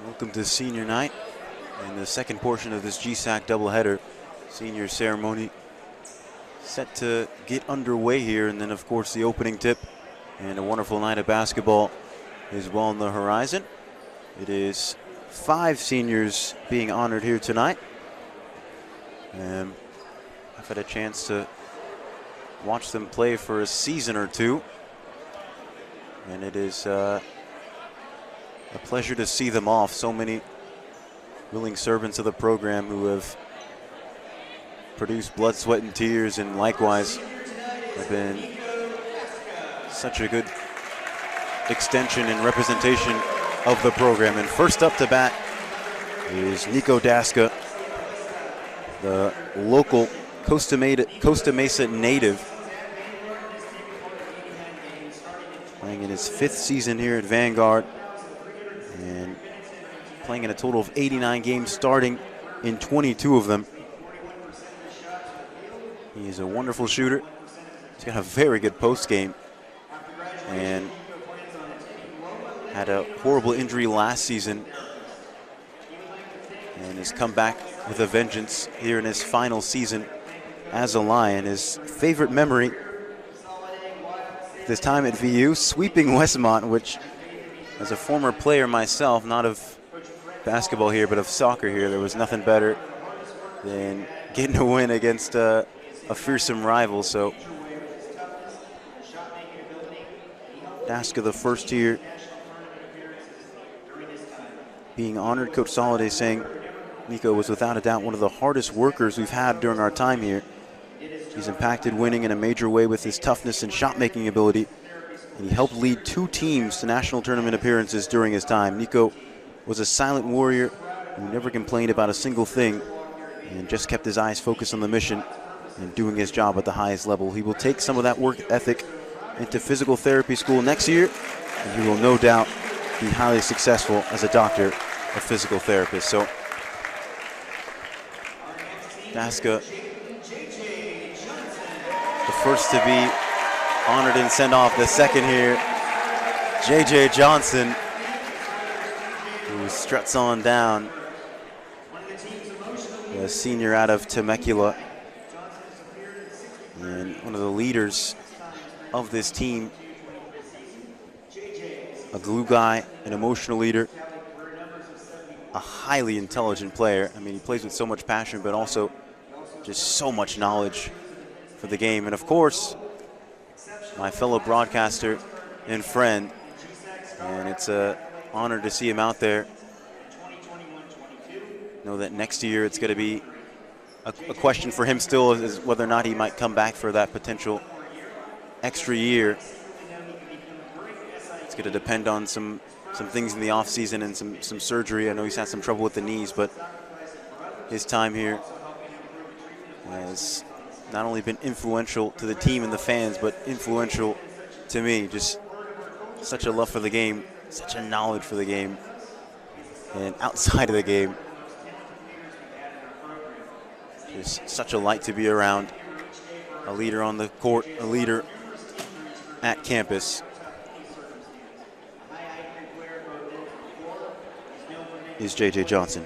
Welcome to senior night and the second portion of this GSAC doubleheader. Senior ceremony set to get underway here, and then of course the opening tip and a wonderful night of basketball is well on the horizon. It is 5 seniors being honored here tonight. I've had a chance to watch them play for a season or two, and it is a pleasure to see them off. So many willing servants of the program who have produced blood, sweat, and tears, and likewise have been such a good extension and representation of the program. And first up to bat is Nico Daska, the local Costa Mesa native, playing in his 5th season here at Vanguard and playing in a total of 89 games, starting in 22 of them. He's a wonderful shooter. He's got a very good post game and had a horrible injury last season and has come back with a vengeance here in his final season as a Lion. His favorite memory this time at VU, sweeping Westmont, which as a former player myself, not of basketball here but of soccer here, there was nothing better than getting a win against a fearsome rival. So Daska, the first year being honored. Coach Soliday saying Nico was without a doubt one of the hardest workers we've had during our time here. He's impacted winning in a major way with his toughness and shot-making ability, and he helped lead 2 teams to national tournament appearances during his time. Nico was a silent warrior who never complained about a single thing and just kept his eyes focused on the mission and doing his job at the highest level. He will take some of that work ethic into physical therapy school next year, and he will no doubt be highly successful as a doctor of physical therapist. So Daska, the first to be honored and send off. The second here, J.J. Johnson, who struts on down, the senior out of Temecula, and one of the leaders of this team, a glue guy, an emotional leader, a highly intelligent player. I mean, he plays with so much passion, but also just so much knowledge for the game. And of course, my fellow broadcaster and friend, and it's an honor to see him out there. Know that next year it's going to be a question for him still is whether or not he might come back for that potential extra year. It's going to depend on some things in the offseason and some surgery. I know he's had some trouble with the knees, but his time here has not only been influential to the team and the fans, but influential to me. Just such a love for the game, such a knowledge for the game, and outside of the game, just such a light to be around. A leader on the court, a leader at campus. Is J.J. Johnson.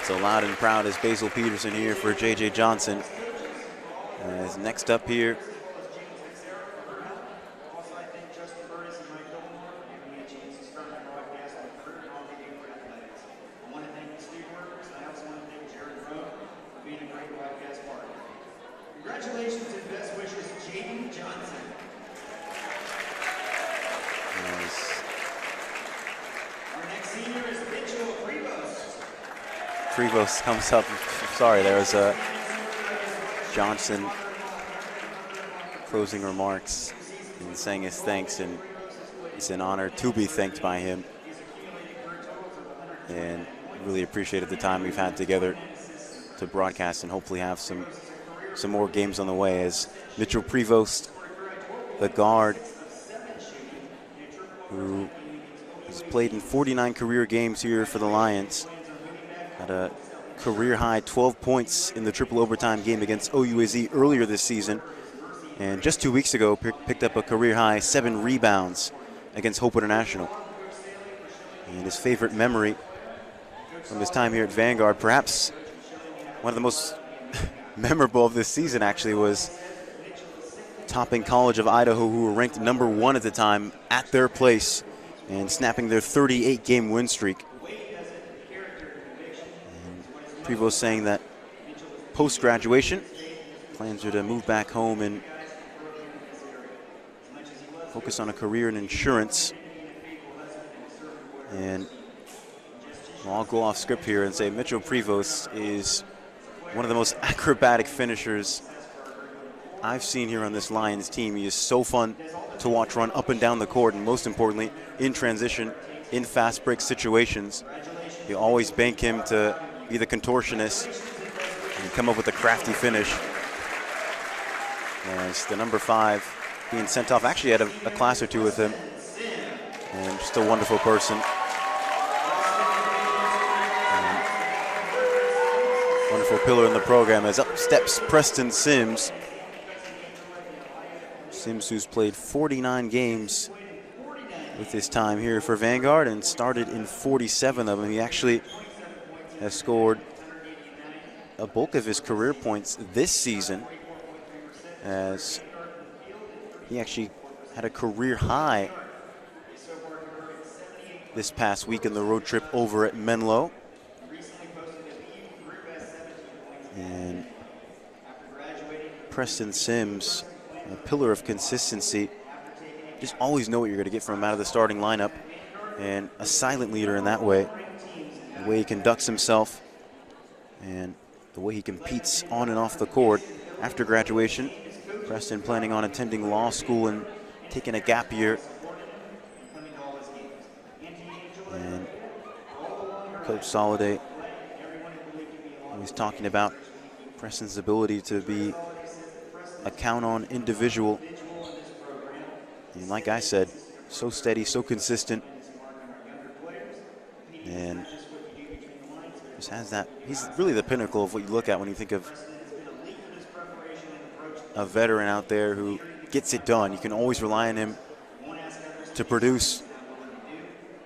So loud and proud is Basil Peterson here for J.J. Johnson. As next up here, congratulations and best wishes, J.J. Johnson. Our next senior is Mitchell Rebounds. Prevost comes up. Sorry, there was a Johnson closing remarks and saying his thanks, and it's an honor to be thanked by him, and really appreciated the time we've had together to broadcast and hopefully have some more games on the way. As Mitchell Prevost, the guard, who has played in 49 career games here for the Lions, Had a career-high 12 points in the triple overtime game against OUAZ earlier this season. And just 2 weeks ago, picked up a career-high 7 rebounds against Hope International. And his favorite memory from his time here at Vanguard, perhaps one of the most memorable of this season actually, was topping College of Idaho, who were ranked #1 at the time, at their place and snapping their 38-game win streak. And Prevost saying that post-graduation, plans are to move back home and focus on a career in insurance. And I'll go off script here and say Mitchell Prevost is one of the most acrobatic finishers I've seen here on this Lions team. He is so fun to watch run up and down the court, and most importantly, in transition, in fast break situations. You always bank him to be the contortionist and come up with a crafty finish. As the #5 being sent off, actually had a class or two with him, and just a wonderful person. Wonderful pillar in the program. As up steps Preston Sims. Sims, who's played 49 games with his time here for Vanguard and started in 47 of them. He actually has scored a bulk of his career points this season, as he actually had a career high this past week in the road trip over at Menlo. And Preston Sims, a pillar of consistency. Just always know what you're going to get from him out of the starting lineup, and a silent leader in that way. The way he conducts himself and the way he competes on and off the court. After graduation, Preston planning on attending law school and taking a gap year. And Coach Soliday was talking about Preston's ability to be a count-on individual. And like I said, so steady, so consistent. And just has that, he's really the pinnacle of what you look at when you think of a veteran out there who gets it done. You can always rely on him to produce.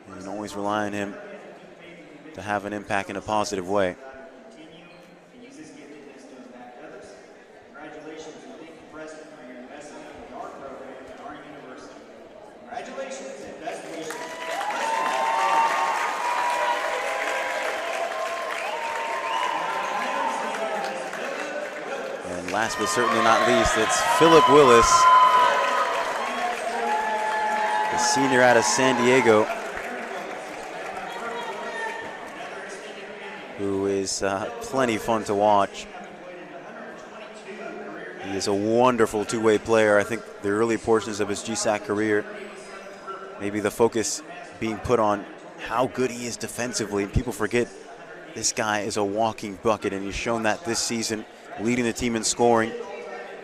You can always rely on him to have an impact in a positive way. Last but certainly not least, it's Philip Willis, the senior out of San Diego, who is plenty fun to watch. He is a wonderful two-way player. I think the early portions of his GSAC career, maybe the focus being put on how good he is defensively. People forget this guy is a walking bucket, and he's shown that this season, leading the team in scoring,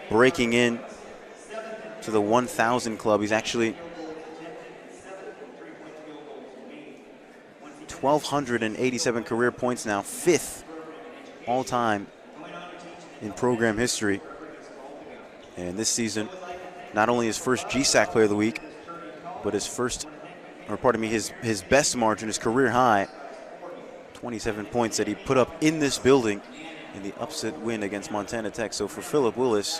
breaking in to the 1,000 club. He's actually 1,287 career points now, 5th all-time in program history. And this season, not only his first GSAC Player of the Week, but his best margin, his career high, 27 points that he put up in this building in the upset win against Montana Tech. So for Philip Willis,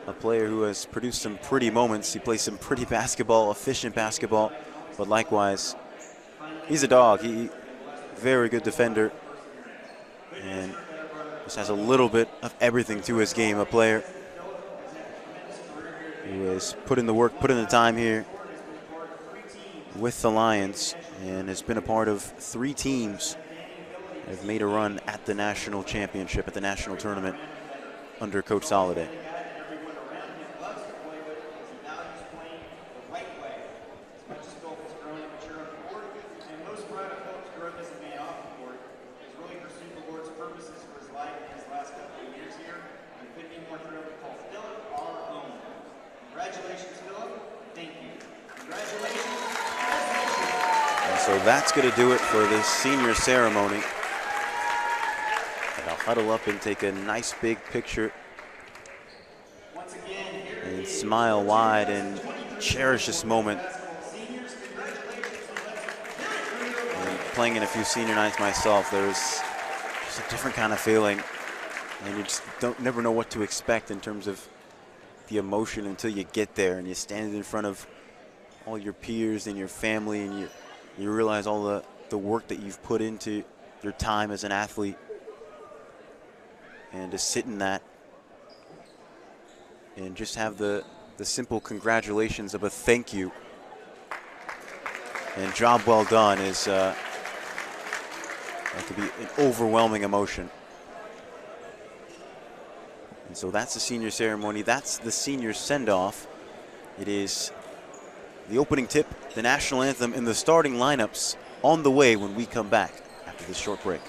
a player who has produced some pretty moments. He plays some pretty basketball, efficient basketball, but likewise, he's a dog. He very good defender, and just has a little bit of everything to his game. A player who has put in the work, put in the time here with the Lions, and has been a part of 3 teams that have made a run at the national championship, at the national tournament under Coach Soliday. So that's going to do it for this senior ceremony. huddle up and take a nice big picture Once again, here and is smile wide and cherish this moment. seniors. Congratulations And playing in a few senior nights myself, there's just a different kind of feeling, and you just never know what to expect in terms of the emotion until you get there and you stand in front of all your peers and your family, and you realize all the work that you've put into your time as an athlete, and to sit in that and just have the simple congratulations of a thank you and job well done is that could be an overwhelming emotion. And so that's the senior ceremony. That's the senior send-off. It is the opening tip, the national anthem, and the starting lineups on the way when we come back after this short break.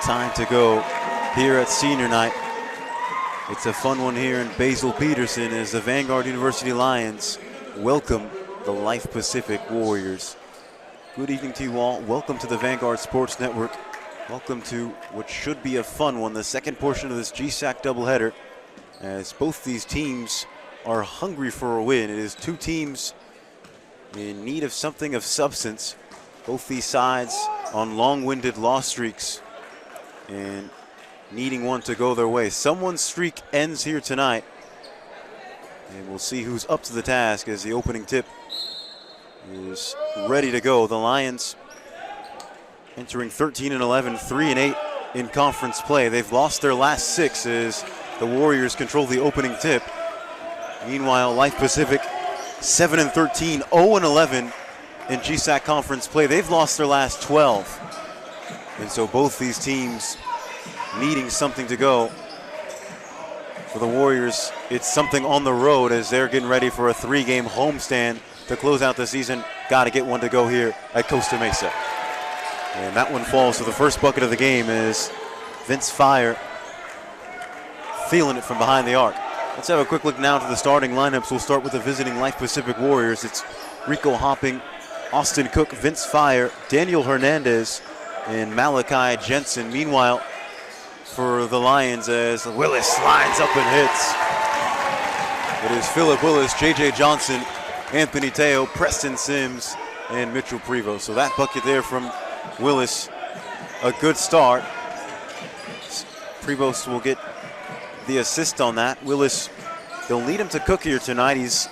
time to go here at senior night. It's a fun one here in Basil Peterson as the Vanguard University Lions welcome the Life Pacific Warriors. Good evening to you all. Welcome to the Vanguard Sports Network. Welcome to what should be a fun one, the second portion of this GSAC doubleheader, as both these teams are hungry for a win. It is two teams in need of something of substance. Both these sides on long-winded loss streaks and needing one to go their way. Someone's streak ends here tonight, and we'll see who's up to the task as the opening tip is ready to go. The Lions entering 13-11, 3-8 in conference play. They've lost their last 6 as the Warriors control the opening tip. Meanwhile, Life Pacific 7-13, 0-11 in GSAC conference play. They've lost their last 12. And so both these teams needing something to go. For the Warriors, it's something on the road as they're getting ready for a 3-game homestand to close out the season. Got to get one to go here at Costa Mesa. And that one falls to the first bucket of the game as Vince Fire feeling it from behind the arc. Let's have a quick look now to the starting lineups. We'll start with the visiting Life Pacific Warriors. It's Rico Hopping, Austin Cook, Vince Fire, Daniel Hernandez, and Malachi Jensen. Meanwhile, for the Lions, as Willis lines up and hits, it is Philip Willis, J.J. Johnson, Anthony Teo, Preston Sims, and Mitchell Prevost. So that bucket there from Willis, a good start. Prevost will get the assist on that. Willis, they'll need him to cook here tonight. He's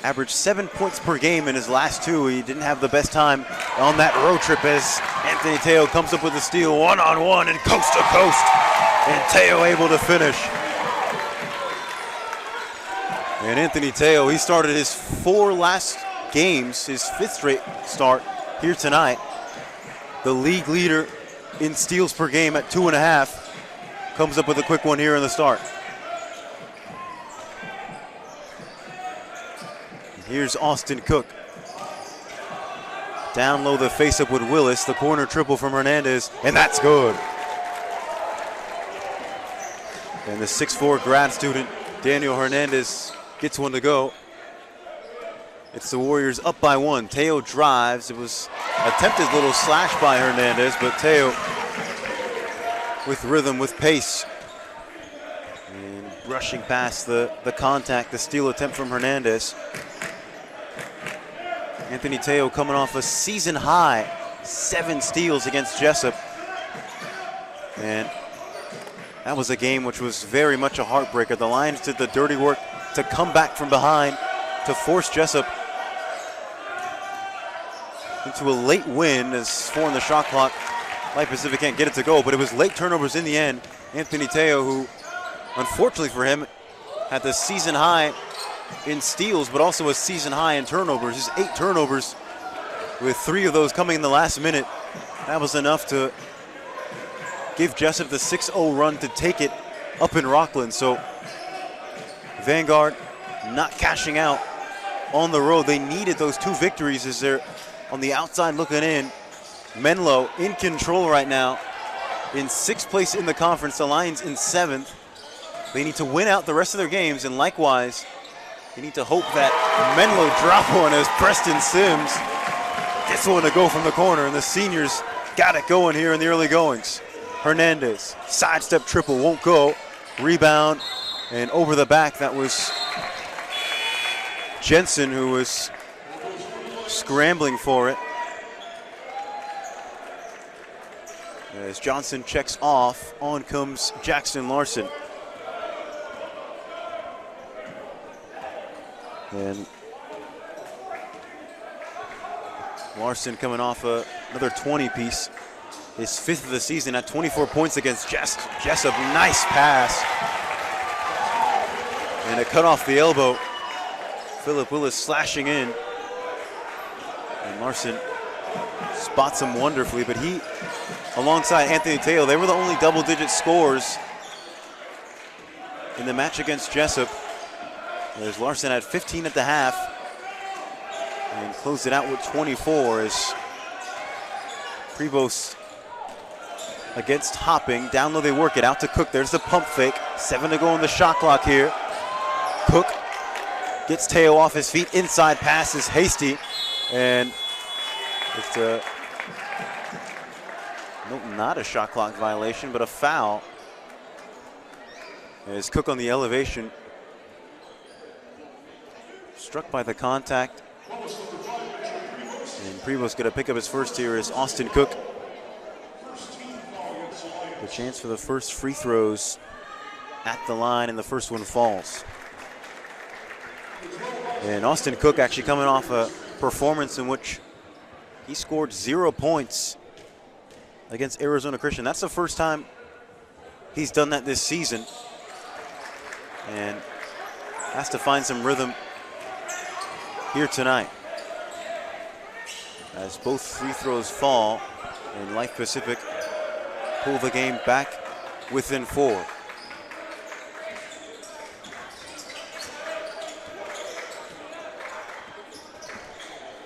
averaged 7 points per game in his last 2. He didn't have the best time on that road trip as Anthony Teo comes up with a steal one-on-one and coast to coast, and Teo able to finish. And Anthony Teo, he started his 4 last games, his 5th straight start here tonight. The league leader in steals per game at 2.5. Comes up with a quick one here in the start. And here's Austin Cook. Down low, the face-up with Willis. The corner triple from Hernandez, and that's good. And the 6'4" grad student, Daniel Hernandez, gets one to go. It's the Warriors up by 1. Teo drives. It was attempted little slash by Hernandez, but Teo with rhythm, with pace. And rushing past the contact, the steal attempt from Hernandez. Anthony Teo coming off a season high 7 steals against Jessup. And that was a game which was very much a heartbreaker. The Lions did the dirty work to come back from behind to force Jessup into a late win as 4 on the shot clock. Life Pacific can't get it to go, but it was late turnovers in the end. Anthony Teo, who unfortunately for him had the season high in steals, but also a season high in turnovers. Just 8 turnovers, with 3 of those coming in the last minute. That was enough to give Jessup the 6-0 run to take it up in Rockland. So Vanguard not cashing out on the road. They needed those 2 victories as they're on the outside looking in. Menlo in control right now in 6th place in the conference. The Lions in 7th. They need to win out the rest of their games, and likewise, they need to hope that Menlo drop one as Preston Sims gets one to go from the corner, and the seniors got it going here in the early goings. Hernandez, sidestep triple, won't go. Rebound, and over the back, that was Jensen who was scrambling for it. As Johnson checks off, on comes Jackson Larson. And Larson coming off another 20-piece. His 5th of the season at 24 points against Jessup. Nice pass. And it cut off the elbow. Philip Willis slashing in. And Larson spots him wonderfully, but he, alongside Anthony Teo, they were the only double-digit scorers in the match against Jessup. As Larson had 15 at the half and closed it out with 24 as Prevost against Hopping. Down low they work it out to Cook. There's the pump fake. 7 to go on the shot clock here. Cook gets Teo off his feet. Inside pass is hasty. And it's not a shot clock violation, but a foul. As Cook on the elevation. Struck by the contact. And Prevost going to pick up his first here is Austin Cook. The chance for the first free throws at the line, and the first one falls. And Austin Cook actually coming off a performance in which he scored 0 points against Arizona Christian. That's the first time he's done that this season. And has to find some rhythm here tonight. As both free throws fall, and Life Pacific pull the game back within 4.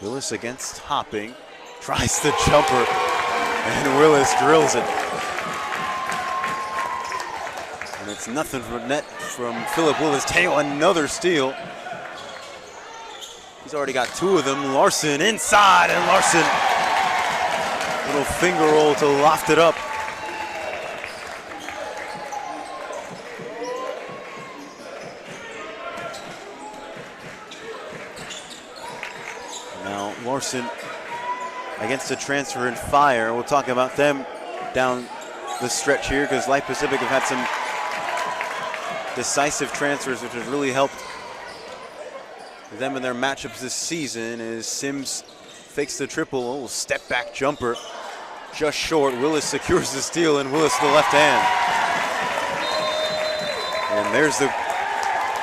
Willis against Hopping, tries the jumper, and Willis drills it. And it's nothing from net from Philip Willis. Teo, another steal. He's already got 2 of them. Larson inside, and Larson, little finger roll to loft it up. Now Larson against a transfer in Fire. We'll talk about them down the stretch here, because Life Pacific have had some decisive transfers, which has really helped them in their matchups this season. As Sims fakes the triple, little step back jumper, just short. Willis secures the steal, and Willis the left hand. And there's the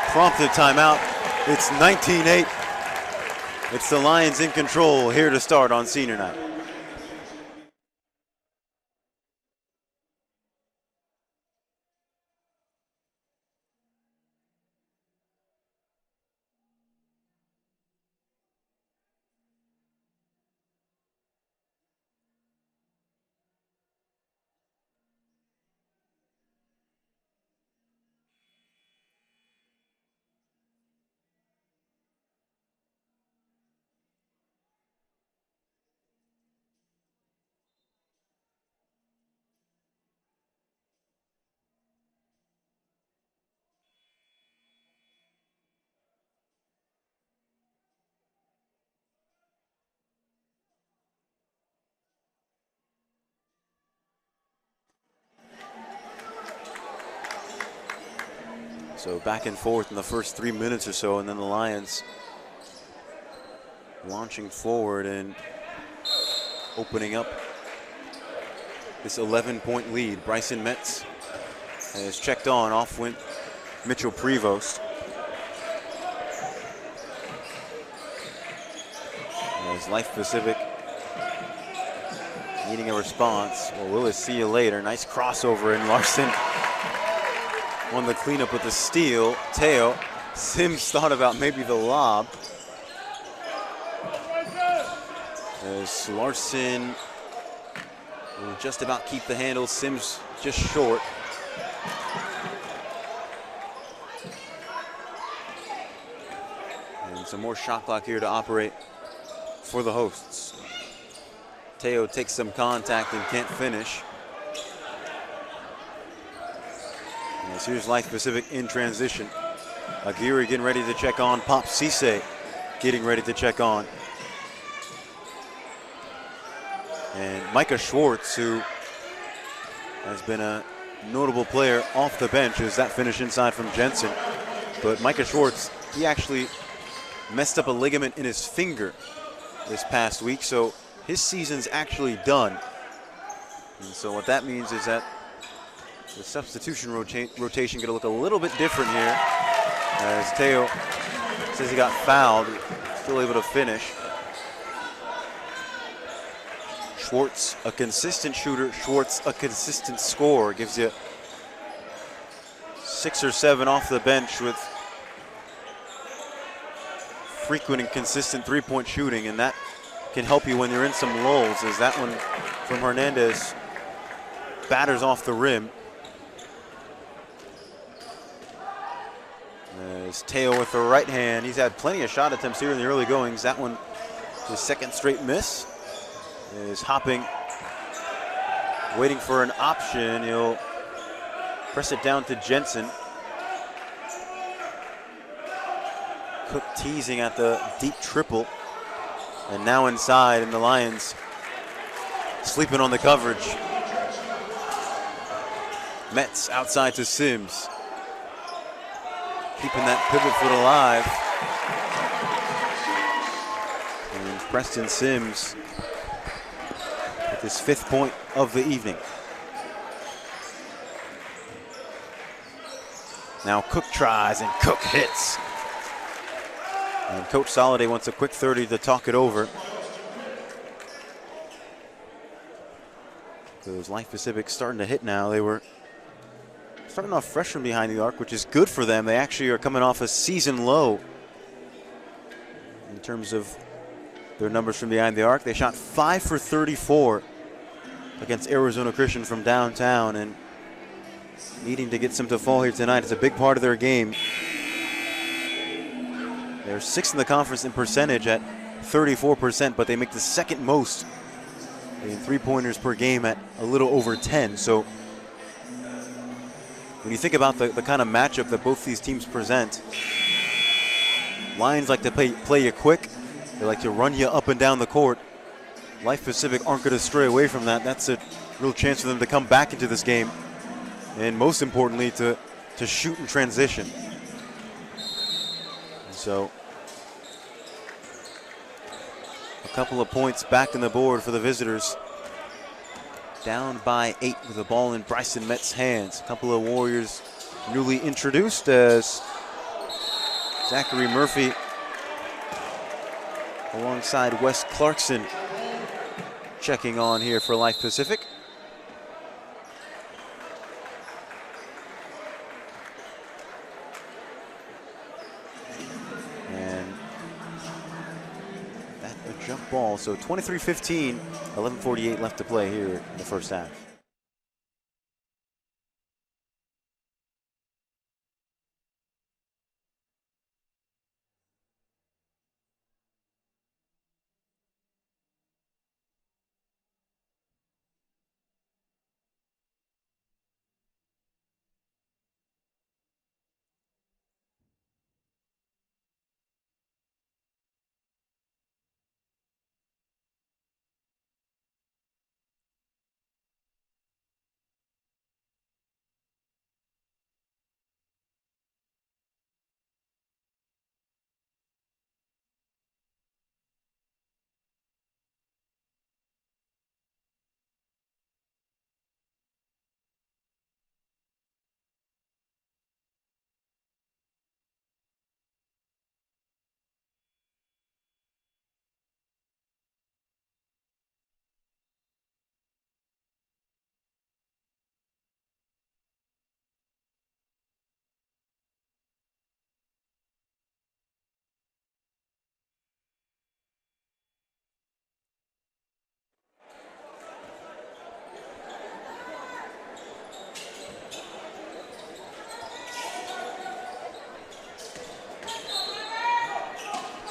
prompted timeout. It's 19-8. It's the Lions in control here to start on senior night. So back and forth in the first 3 minutes or so, and then the Lions launching forward and opening up this 11-point lead. Bryson Metz has checked on. Off went Mitchell Prevost. As Life Pacific needing a response. Well, Willis, see you later. Nice crossover, and Larson on the cleanup with the steal. Teo, Sims thought about maybe the lob. As Larson will just about keep the handle. Sims just short. And some more shot clock here to operate for the hosts. Teo takes some contact and can't finish. As here's Life Pacific in transition. Aguirre getting ready to check on. Pop Cisse getting ready to check on. And Micah Schwartz, who has been a notable player off the bench, as that finish inside from Jensen. But Micah Schwartz, he actually messed up a ligament in his finger this past week, so his season's actually done. And so what that means is that the substitution rotation going to look a little bit different here, as Teo says he got fouled, still able to finish. Schwartz, a consistent shooter. Schwartz, a consistent scorer. Gives you 6 or 7 off the bench with frequent and consistent three-point shooting, and that can help you when you're in some lulls, as that one from Hernandez batters off the rim. As Teo with the right hand. He's had plenty of shot attempts here in the early goings. That one, his second straight miss. Is hopping, waiting for an option. He'll press it down to Jensen. Cook teasing at the deep triple. And now inside, and the Lions sleeping on the coverage. Metz outside to Sims. Keeping that pivot foot alive. And Preston Sims with his 5th point of the evening. Now Cook tries and Cook hits. And Coach Soliday wants a quick 30 to talk it over. Because Life Pacific starting to hit now. They were starting off fresh from behind the arc, which is good for them. They actually are coming off a season low in terms of their numbers from behind the arc. They shot 5 for 34 against Arizona Christian from downtown, and needing to get some to fall here tonight is a big part of their game. They're 6th in the conference in percentage at 34%, but they make the 2nd most in 3-pointers per game at a little over 10. So when you think about the kind of matchup that both these teams present, Lions like to play you quick. They like to run you up and down the court. Life Pacific aren't going to stray away from that. That's a real chance for them to come back into this game, and most importantly, to shoot in transition. And so a couple of points back on the board for the visitors. Down by 8 with the ball in Bryson Metz's hands. A couple of Warriors newly introduced as Zachary Murphy alongside Wes Clarkson checking on here for Life Pacific. And that's a jump ball. So 23-15. 11:48 left to play here in the first half.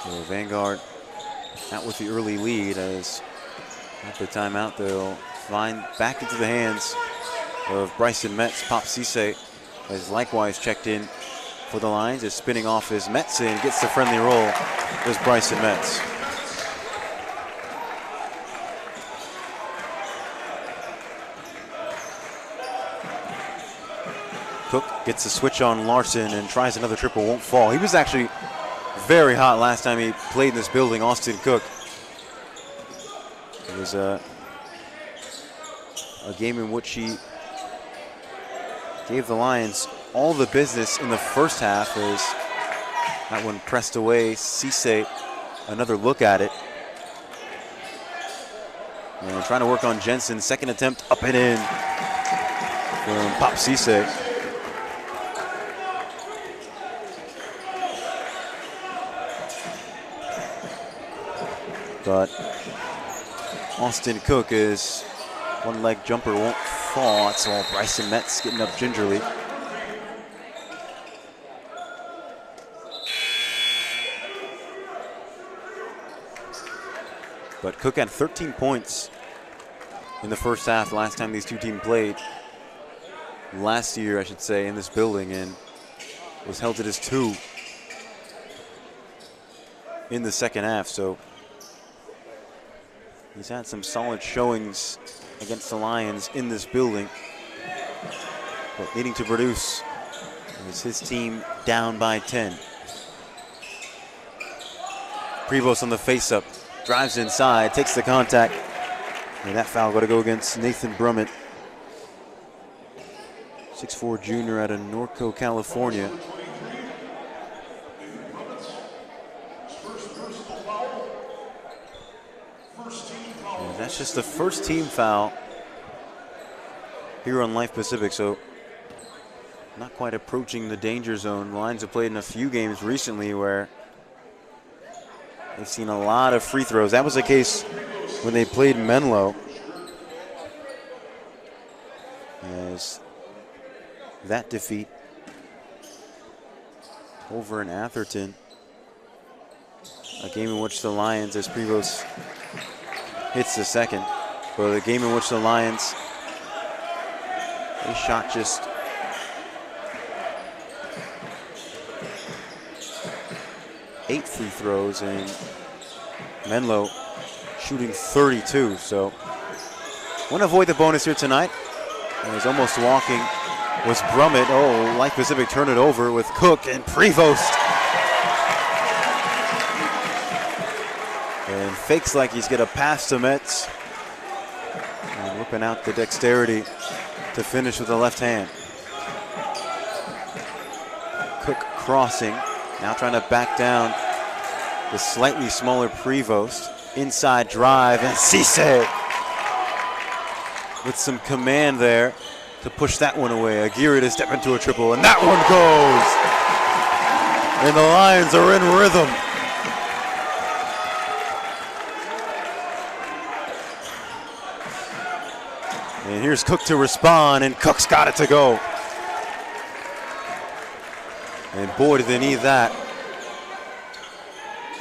So Vanguard out with the early lead, as at the timeout they'll find back into the hands of Bryson Metz. Pop Cisse has likewise checked in for the Lions, is spinning off his Metz and gets the friendly roll. There's Bryson Metz. Cook gets a switch on Larson and tries another triple, won't fall. He was actually very hot last time he played in this building, Austin Cook. It was a game in which he gave the Lions all the business in the first half, as that one pressed away. Cisse, another look at it. And trying to work on Jensen. Second attempt, up and in from Pop Cisse. But Austin Cook, is one leg jumper won't fall. That's all Bryson Metz getting up gingerly. But Cook had 13 points in the first half last time these two teams played. Last year, I should say, in this building, and was held to just 2 in the second half. So he's had some solid showings against the Lions in this building, but needing to produce as his team down by 10. Prevost on the face-up, drives inside, takes the contact, and that foul got to go against Nathan Brummett, 6'4" junior out of Norco, California. And that's just the first team foul here on Life Pacific, so not quite approaching the danger zone. The Lions have played in a few games recently where they've seen a lot of free throws. That was the case when they played Menlo, as that defeat over in Atherton, a game in which the Lions, as Prevost hits the second, but a game in which the Lions, they shot just 8 free throws, and Menlo shooting 32. So want to avoid the bonus here tonight. And he's almost walking was Brummett. Oh, Life Pacific turned it over with Cook and Prevost. And fakes like he's going to pass to Metz. And whipping out the dexterity to finish with the left hand. Cook crossing, now trying to back down the slightly smaller Prevost. Inside drive, and Cisse with some command there to push that one away. Aguirre to step into a triple, and that one goes. And the Lions are in rhythm. And here's Cook to respond, and Cook's got it to go. And boy, do they need that.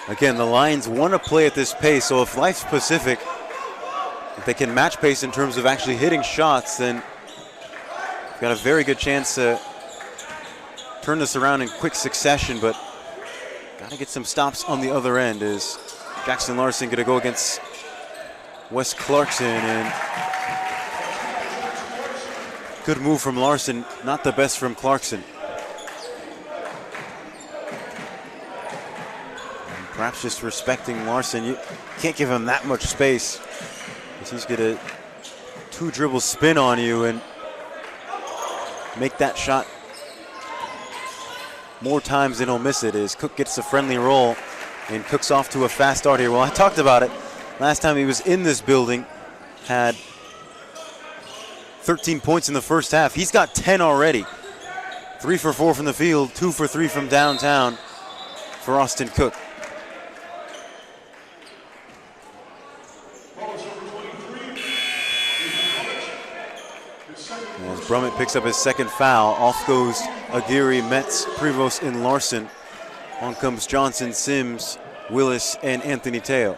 Again, the Lions want to play at this pace, so if Life Pacific, if they can match pace in terms of actually hitting shots, then they've got a very good chance to turn this around in quick succession, but got to get some stops on the other end. Is Jackson Larson going to go against Wes Clarkson, and good move from Larson, not the best from Clarkson. Perhaps just respecting Larson. You can't give him that much space, because he's going to 2-dribble spin on you and make that shot more times than he'll miss it. As Cook gets a friendly roll, and Cook's off to a fast start here. Well, I talked about it last time he was in this building, had 13 points in the first half. He's got 10 already. 3 for 4 from the field, 2 for 3 from downtown for Austin Cook. As Brummett picks up his second foul, off goes Aguirre, Metz, Prevost, and Larson. On comes Johnson, Sims, Willis, and Anthony Teo.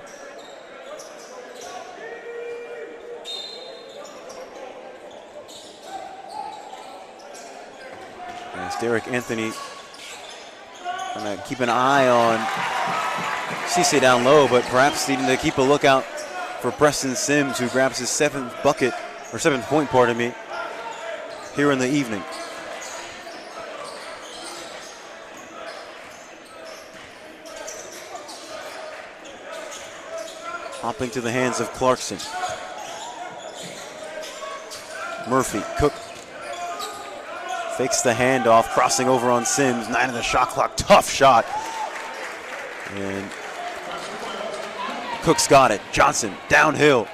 As Derek Anthony trying to keep an eye on Cisse down low, but perhaps needing to keep a lookout for Preston Sims, who grabs his 7th point, pardon me, here in the evening. Hopping to the hands of Clarkson. Murphy, Cook fakes the handoff, crossing over on Sims, 9 on the shot clock, tough shot. And Cook's got it. Johnson, downhill.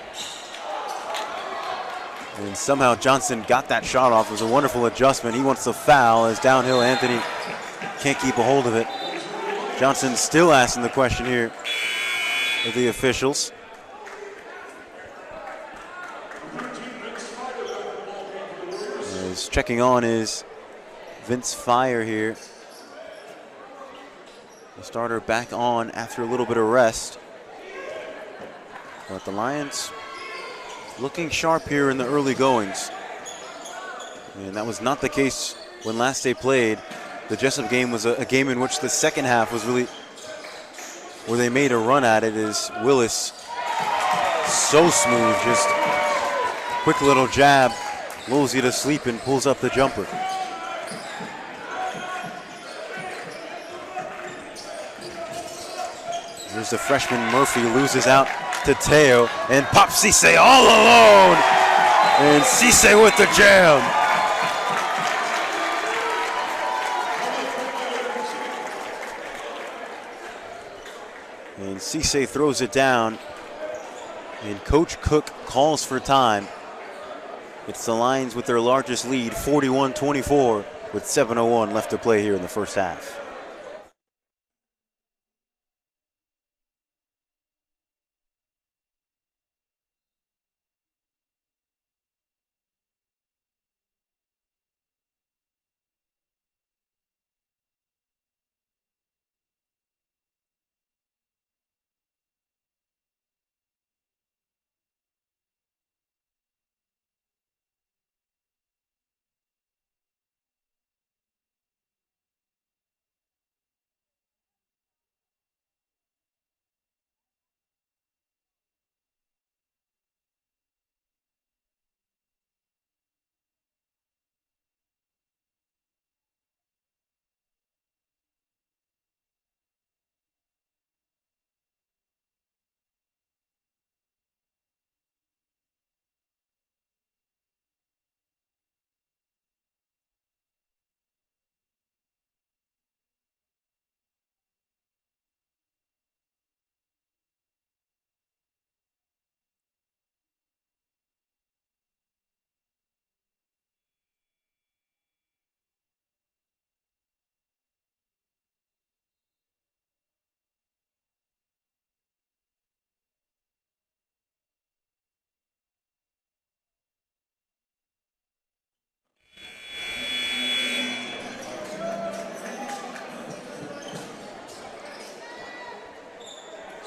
And somehow Johnson got that shot off. It was a wonderful adjustment. He wants the foul as downhill Anthony can't keep a hold of it. Johnson still asking the question here of the officials. checking on is Vince Fire here. The starter back on after a little bit of rest. But the Lions looking sharp here in the early goings. And that was not the case when last they played. The Jessup game was a game in which the second half was really where they made a run at it. Is Willis so smooth, just quick little jab, lulls you to sleep and pulls up the jumper. Here's the freshman Murphy, loses out to Teo, and Pop Cisse all alone, and Cisse with the jam. And Cisse throws it down, and Coach Cook calls for time. It's the Lions with their largest lead, 41-24, with 7:01 left to play here in the first half.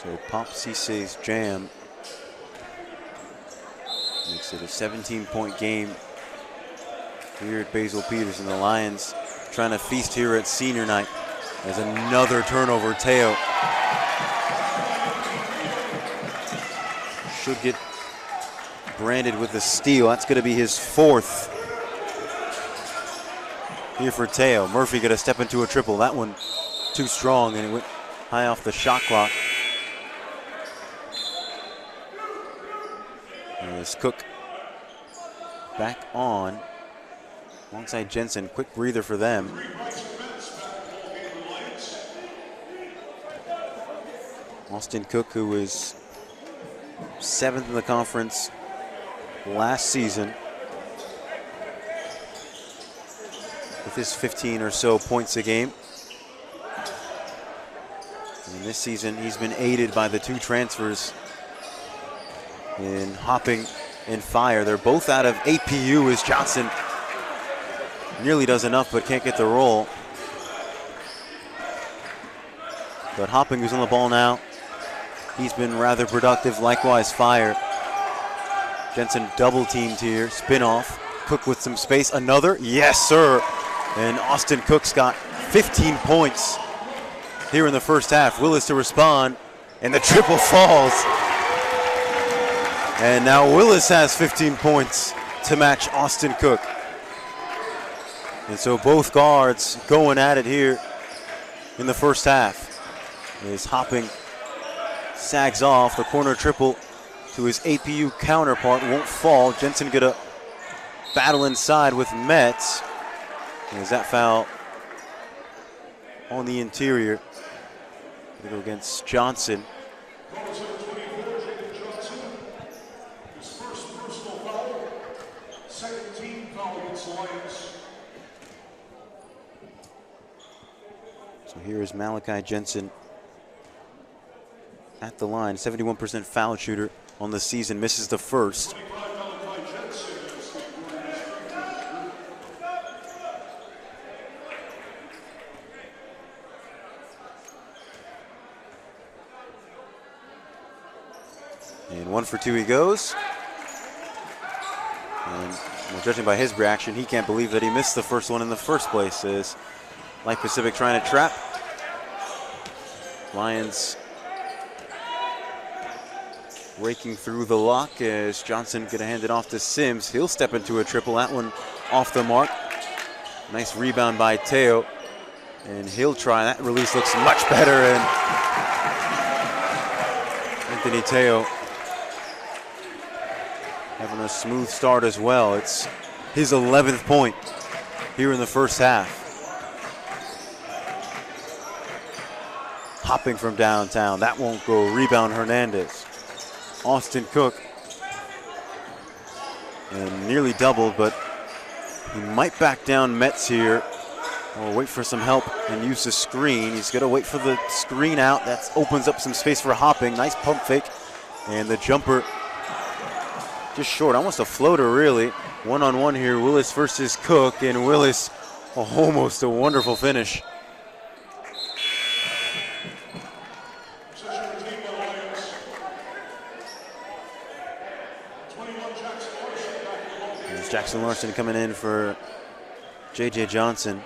So Pop Cisse's jam makes it a 17-point game here at Basil Peters, and the Lions trying to feast here at senior night. There's another turnover. Teo should get branded with the steal. That's going to be his fourth here for Teo. Murphy going to step into a triple. That one too strong, and it went high off the shot clock. As Cook back on alongside Jensen. Quick breather for them. Austin Cook, who was 7th in the conference last season, with his 15 or so points a game. And this season, he's been aided by the two transfers in Hopping and Fire. They're both out of APU as Johnson nearly does enough but can't get the roll. But Hopping, who's on the ball now, he's been rather productive. Likewise, Fire. Jensen double teamed here, spin off. Cook with some space, another, yes sir. And Austin Cook's got 15 points here in the first half. Willis to respond, and the triple falls. And now Willis has 15 points to match Austin Cook. And so both guards going at it here in the first half. As Hopping sags off, the corner triple to his APU counterpart won't fall. Jensen gonna battle inside with Metz. As that foul on the interior. Gonna go against Johnson. So here is Malachi Jensen at the line, 71% foul shooter on the season, misses the first. And 1 for 2 he goes. And well, judging by his reaction, he can't believe that he missed the first one in the first place. As Life Pacific trying to trap. Lions raking through the lock as Johnson gonna hand it off to Sims. He'll step into a triple. That one off the mark. Nice rebound by Teo. And he'll try. That release looks much better. And Anthony Teo having a smooth start as well. It's his 11th point here in the first half. Hopping from downtown. That won't go. Rebound Hernandez. Austin Cook. And nearly doubled, but he might back down Metz here. Or wait for some help and use the screen. He's going to wait for the screen out. That opens up some space for hopping. Nice pump fake. And the jumper just short. Almost a floater, really. One-on-one here. Willis versus Cook. And Willis, almost a wonderful finish. There's Jackson Larson coming in for J.J. Johnson.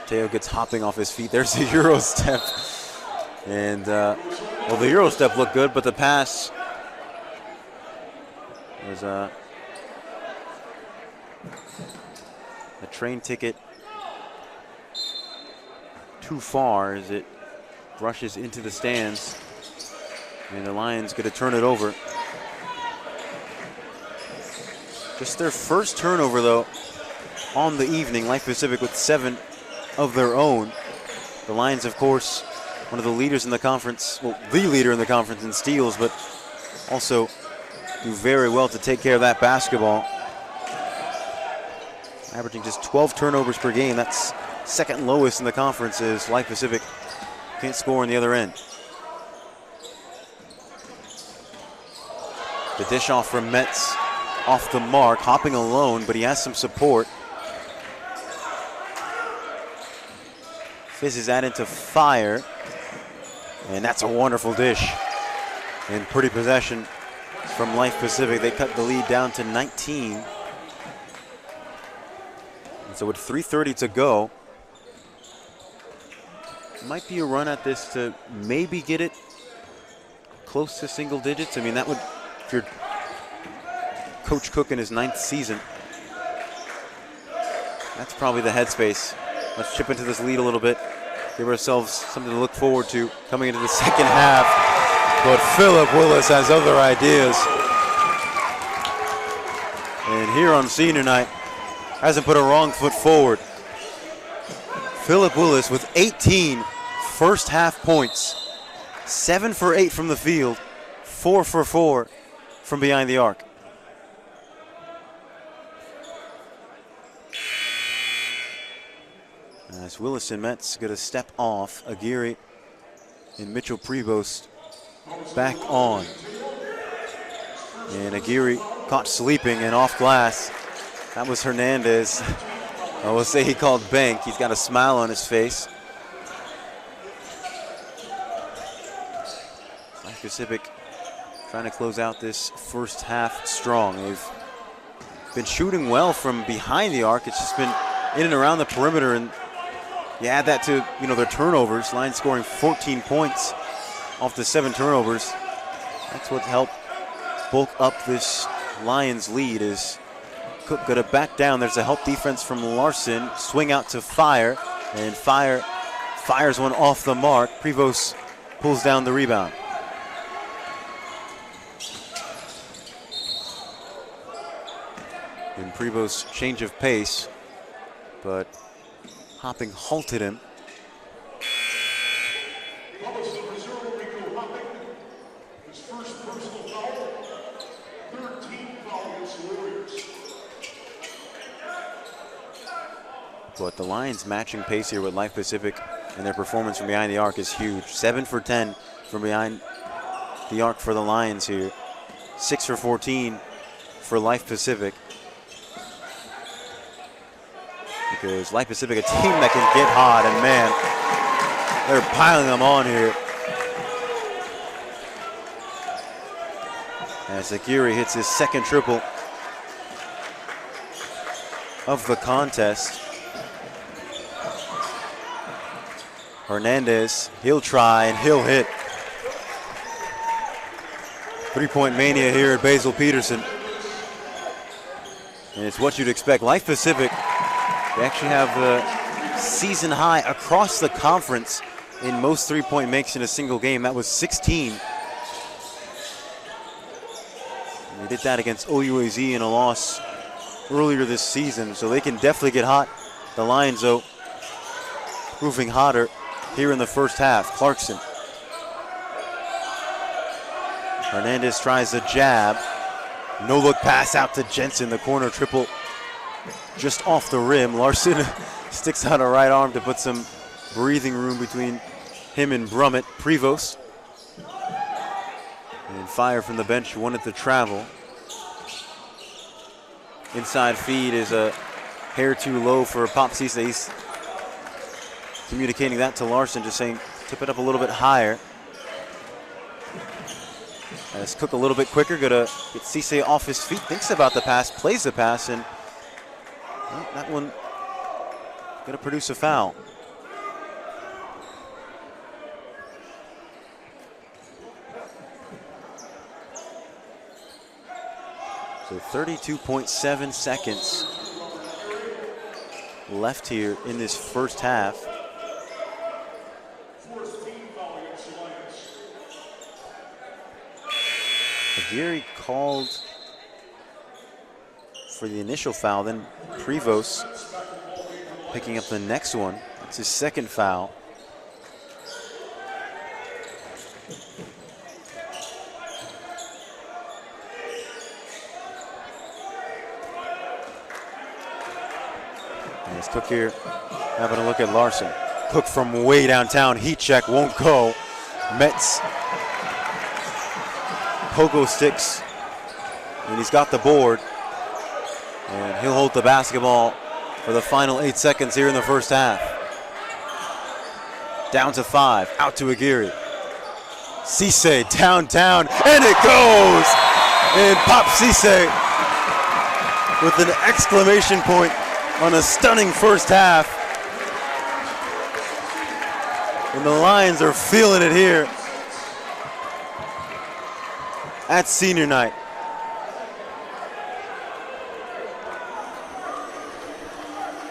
Teo gets hopping off his feet. There's the Euro step. And, well, the Euro step looked good, but the pass was a train ticket too far as it rushes into the stands. And the Lions going to turn it over. Just their first turnover, though, on the evening. Life Pacific with 7 of their own. The Lions, of course, one of the leaders in the conference, well, the leader in the conference in steals, but also do very well to take care of that basketball. Averaging just 12 turnovers per game. That's second lowest in the conference as Life Pacific can't score on the other end. The dish off from Metz off the mark, hopping alone, but he has some support. Fizzes that into fire, and that's a wonderful dish. And pretty possession from Life Pacific. They cut the lead down to 19. And so with 3:30 to go, might be a run at this to maybe get it close to single digits. I mean, that would, if you're Coach Cook in his 9th season, that's probably the headspace. Let's chip into this lead a little bit. Give ourselves something to look forward to coming into the second half. But Philip Willis has other ideas. And here on senior night, hasn't put a wrong foot forward. Philip Willis with 18 first half points. 7 for 8 from the field. 4 for 4 from behind the arc. As Willis and Metz going to step off, Aguirre and Mitchell Prevost back on. And Aguirre caught sleeping and off glass. That was Hernandez. I will say he called bank. He's got a smile on his face. Life Pacific trying to close out this first half strong. They've been shooting well from behind the arc. It's just been in and around the perimeter, and you add that to, you know, their turnovers. Lions scoring 14 points off the 7 turnovers. That's what helped bulk up this Lions lead. Is Cook gonna back down. There's a help defense from Larson. Swing out to Fire, and Fire fires one off the mark. Prevost pulls down the rebound. And Prevost change of pace, but hopping halted him. But the Lions matching pace here with Life Pacific, and their performance from behind the arc is huge. 7 for 10 from behind the arc for the Lions here. 6 for 14 for Life Pacific. because Life Pacific, a team that can get hot, and man, they're piling them on here. As Aguirre hits his second triple of the contest. Hernandez, he'll try and he'll hit. Three-point mania here at Basil Peterson. And it's what you'd expect. Life Pacific, they actually have the season high across the conference in most three-point makes in a single game. That was 16. And they did that against OUAZ in a loss earlier this season, so they can definitely get hot. The Lions, though, proving hotter here in the first half. Clarkson. Hernandez tries the jab. No look pass out to Jensen. The corner triple just off the rim. Larson sticks out a right arm to put some breathing room between him and Brummett. Prevost. And fire from the bench, wanted to travel. Inside feed is a hair too low for Pop Cisse. He's communicating that to Larson, just saying tip it up a little bit higher. As Cook a little bit quicker, gonna get Cisse off his feet, thinks about the pass, plays the pass, and well, that one gonna produce a foul. So 32.7 seconds left here in this first half. Aguirre called for the initial foul, then Prevost picking up the next one. That's his second foul. And it's Cook here having a look at Larson. Cook from way downtown, heat check, won't go. Metz pogo sticks, and he's got the board. And he'll hold the basketball for the final 8 seconds here in the first half. Down to 5, out to Aguirre. Cisse downtown, and it goes! And Pop Cisse with an exclamation point on a stunning first half. And the Lions are feeling it here at senior night.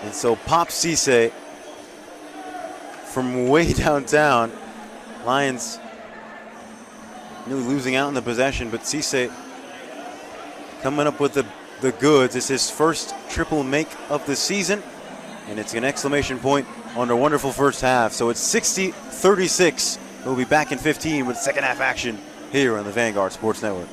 And so Pop Cisse from way downtown. Lions nearly losing out in the possession, but Cisse coming up with the goods. It's his first triple make of the season, and it's an exclamation point on a wonderful first half. So it's 60-36. We'll be back in 15 with second half action here on the Vanguard Sports Network.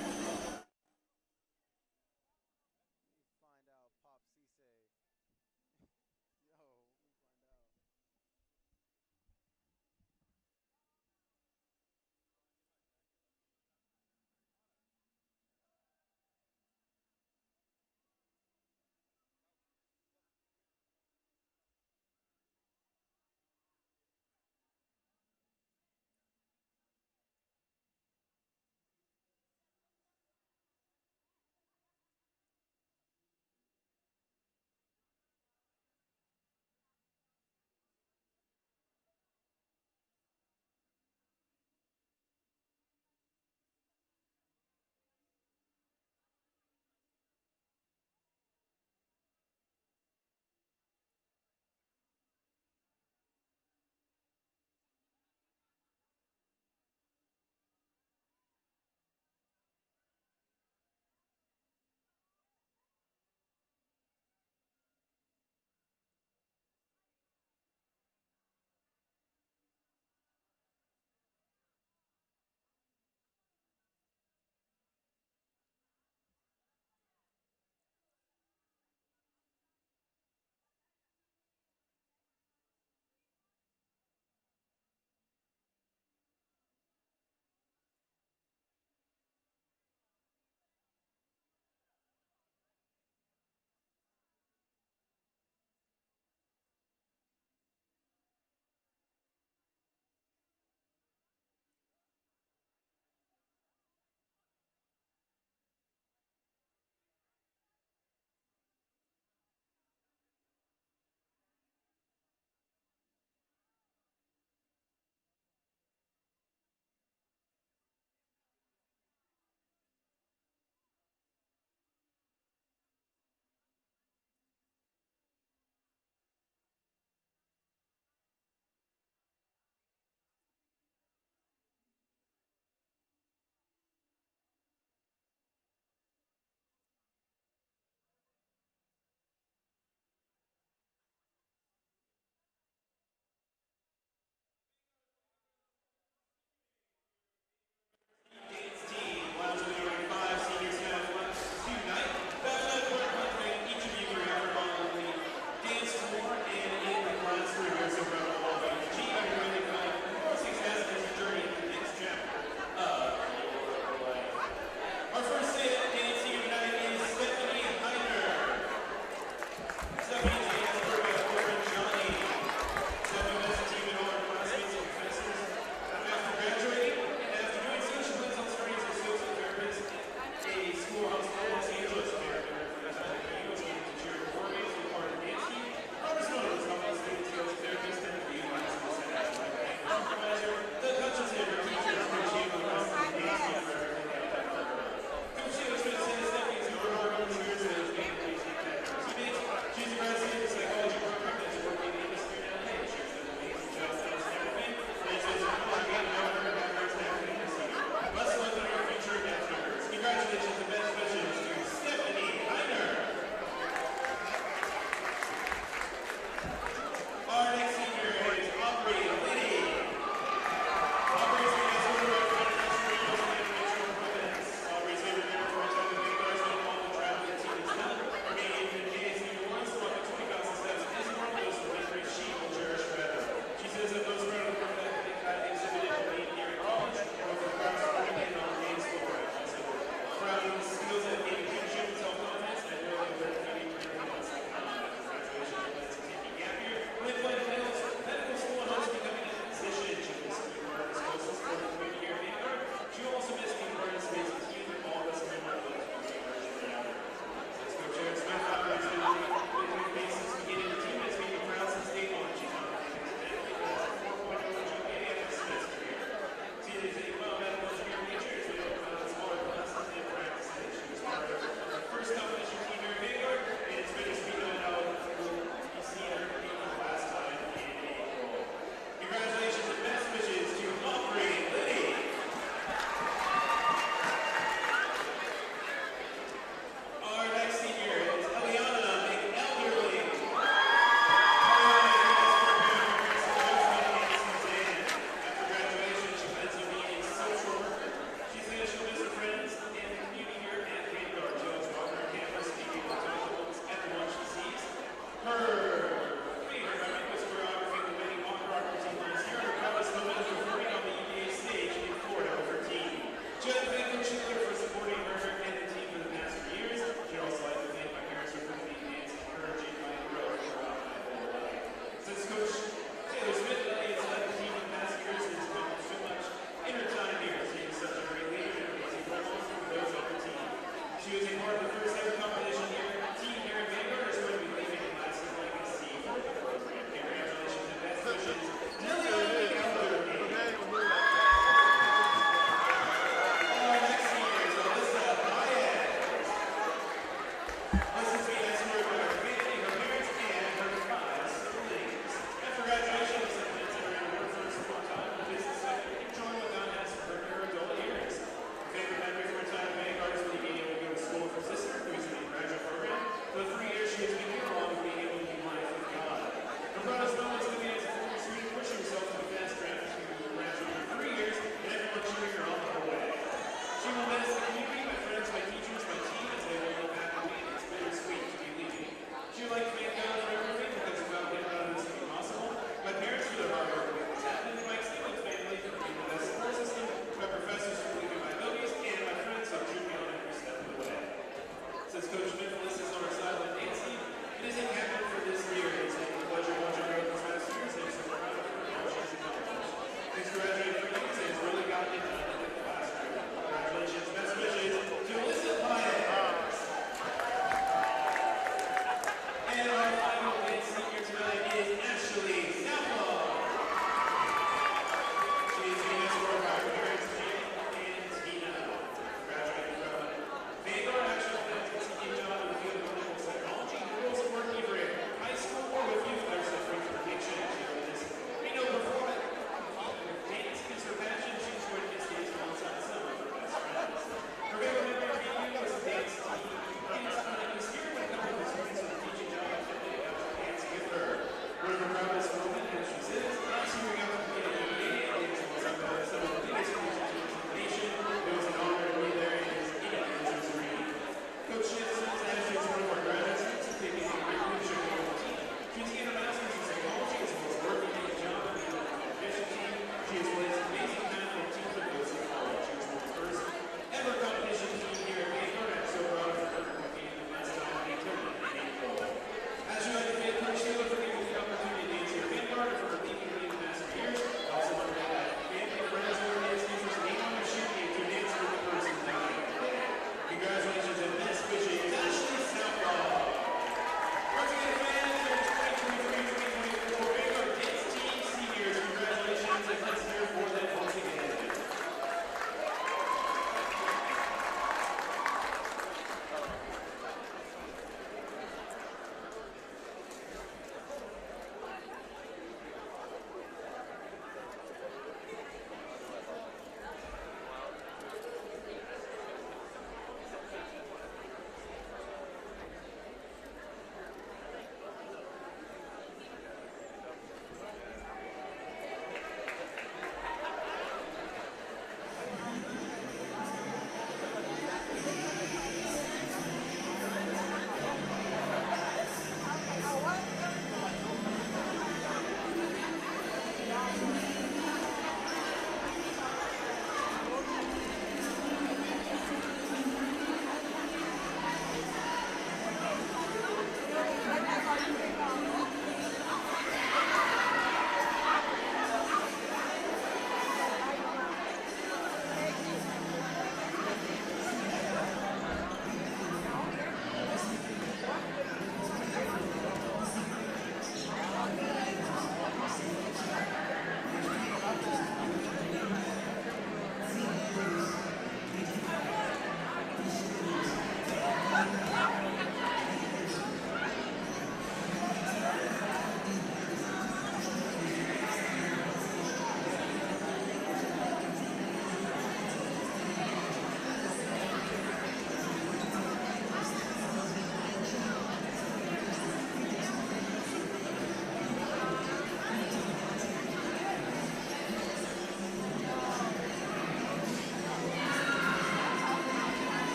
Congratulations, and best wishes.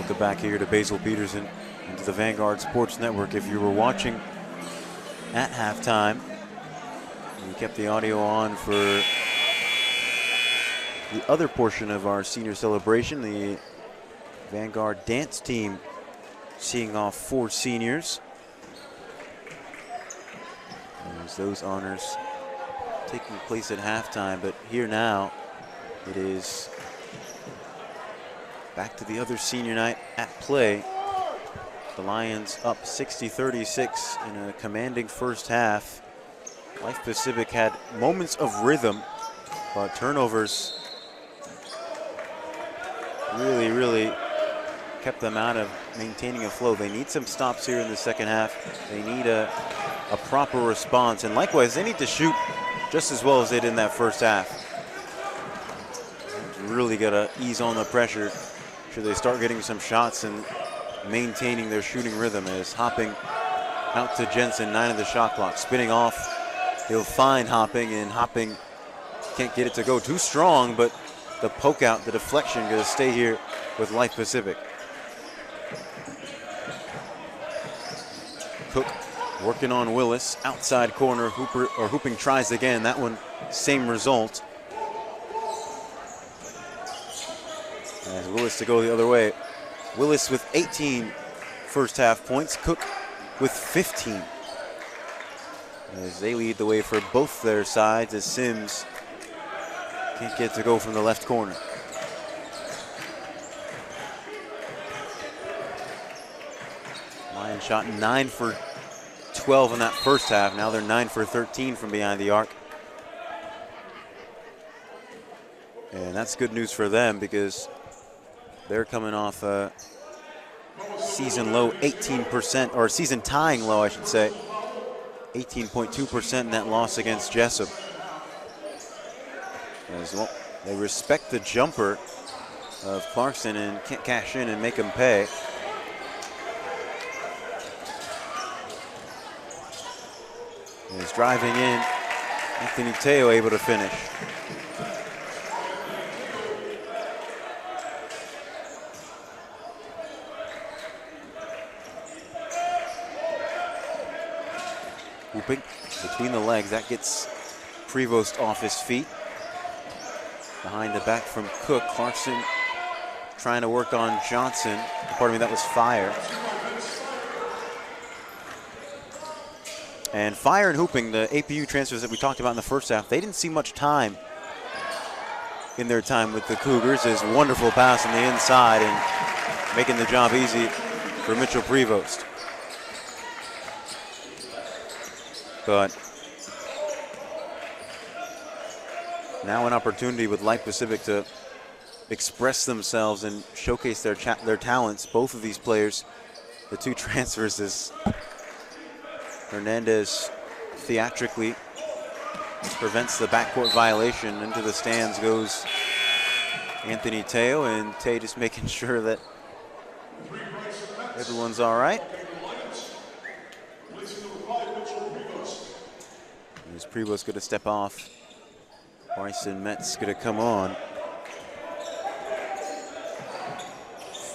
Welcome back here to Basil Peterson and to the Vanguard Sports Network. If you were watching at halftime, we kept the audio on for the other portion of our senior celebration, the Vanguard dance team seeing off 4 seniors. There's those honors taking place at halftime, but here now it is back to the other senior night at play. The Lions up 60-36 in a commanding first half. Life Pacific had moments of rhythm, but turnovers really kept them out of maintaining a flow. They need some stops here in the second half. They need a proper response, and likewise, they need to shoot just as well as they did in that first half. Really gotta ease on the pressure. Should they start getting some shots and maintaining their shooting rhythm. As Hopping out to Jensen, 9 of the shot clock. Spinning off, he'll find Hopping, and Hopping can't get it to go too strong, but the poke out, the deflection, gonna stay here with Life Pacific. Cook working on Willis, outside corner. Hooping tries again. That one, same result. As Willis to go the other way. Willis with 18 first half points. Cook with 15. As they lead the way for both their sides, as Sims can't get to go from the left corner. Lions shot 9 for 12 in that first half. Now they're 9 for 13 from behind the arc. And that's good news for them because they're coming off a season low 18%, or season tying low, I should say. 18.2% in that loss against Jessup. As well, they respect the jumper of Clarkson and can't cash in and make him pay. He's driving in. Anthony Teo able to finish. Hooping between the legs. That gets Prevost off his feet. Behind the back from Cook. Clarkson trying to work on Johnson. Pardon me, that was Fire. And Fire and Hooping, the APU transfers that we talked about in the first half, they didn't see much time in their time with the Cougars. His wonderful pass on the inside and making the job easy for Mitchell Prevost. But now an opportunity with Life Pacific to express themselves and showcase their talents. Both of these players, the 2 transfers, is Hernandez theatrically prevents the backcourt violation. Into the stands goes Anthony Teo, and Tay just making sure that everyone's all right. As Prevost going to step off, Bryson Metz going to come on.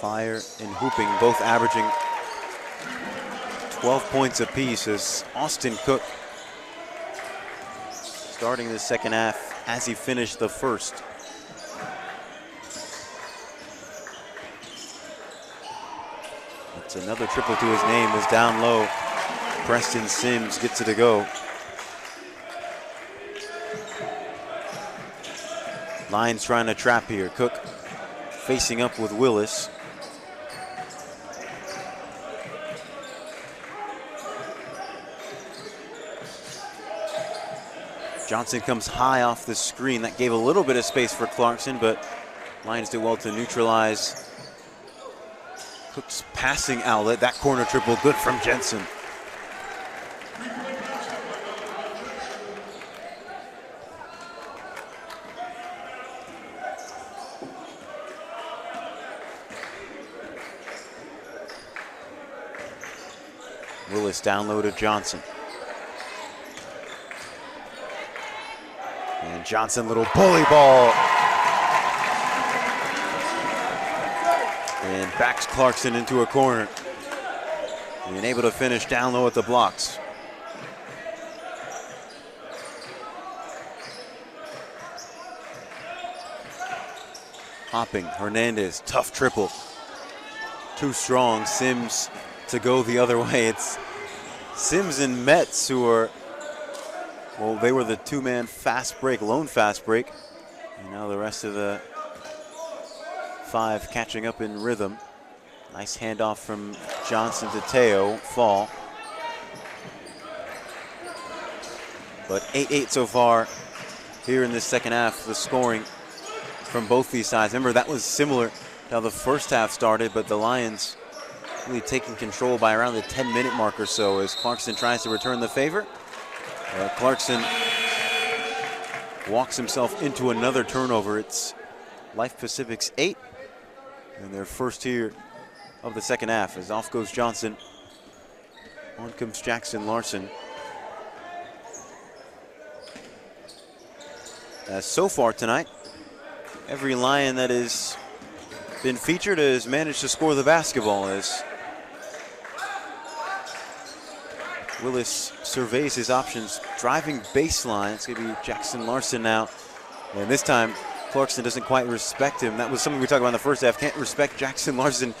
Fire and Hooping both averaging 12 points apiece as Austin Cook starting the second half as he finished the first. That's another triple to his name, was down low. Preston Sims gets it to go. Lions trying to trap here. Cook facing up with Willis. Johnson comes high off the screen. That gave a little bit of space for Clarkson, but Lions did well to neutralize Cook's passing outlet. That corner triple good from Jensen. Willis down low to Johnson. And Johnson, little bully ball. And backs Clarkson into a corner. And able to finish down low at the blocks. Hopping, Hernandez, tough triple. Too strong, Sims to go the other way. It's Sims and Metz who are, well, they were the two-man fast break, lone fast break. And now the rest of the five catching up in rhythm. Nice handoff from Johnson to Teo, fall. But 8-8 so far here in this second half, the scoring from both these sides. Remember, that was similar to how the first half started, but the Lions really taking control by around the 10-minute mark or so as Clarkson tries to return the favor. Clarkson walks himself into another turnover. It's Life Pacific's 8, and their first here of the second half. As off goes Johnson, on comes Jackson Larson. As so far tonight, every Lion that has been featured has managed to score the basketball as Willis surveys his options, driving baseline. It's going to be Jackson Larson now. And this time, Clarkson doesn't quite respect him. That was something we talked about in the first half. Can't respect Jackson Larson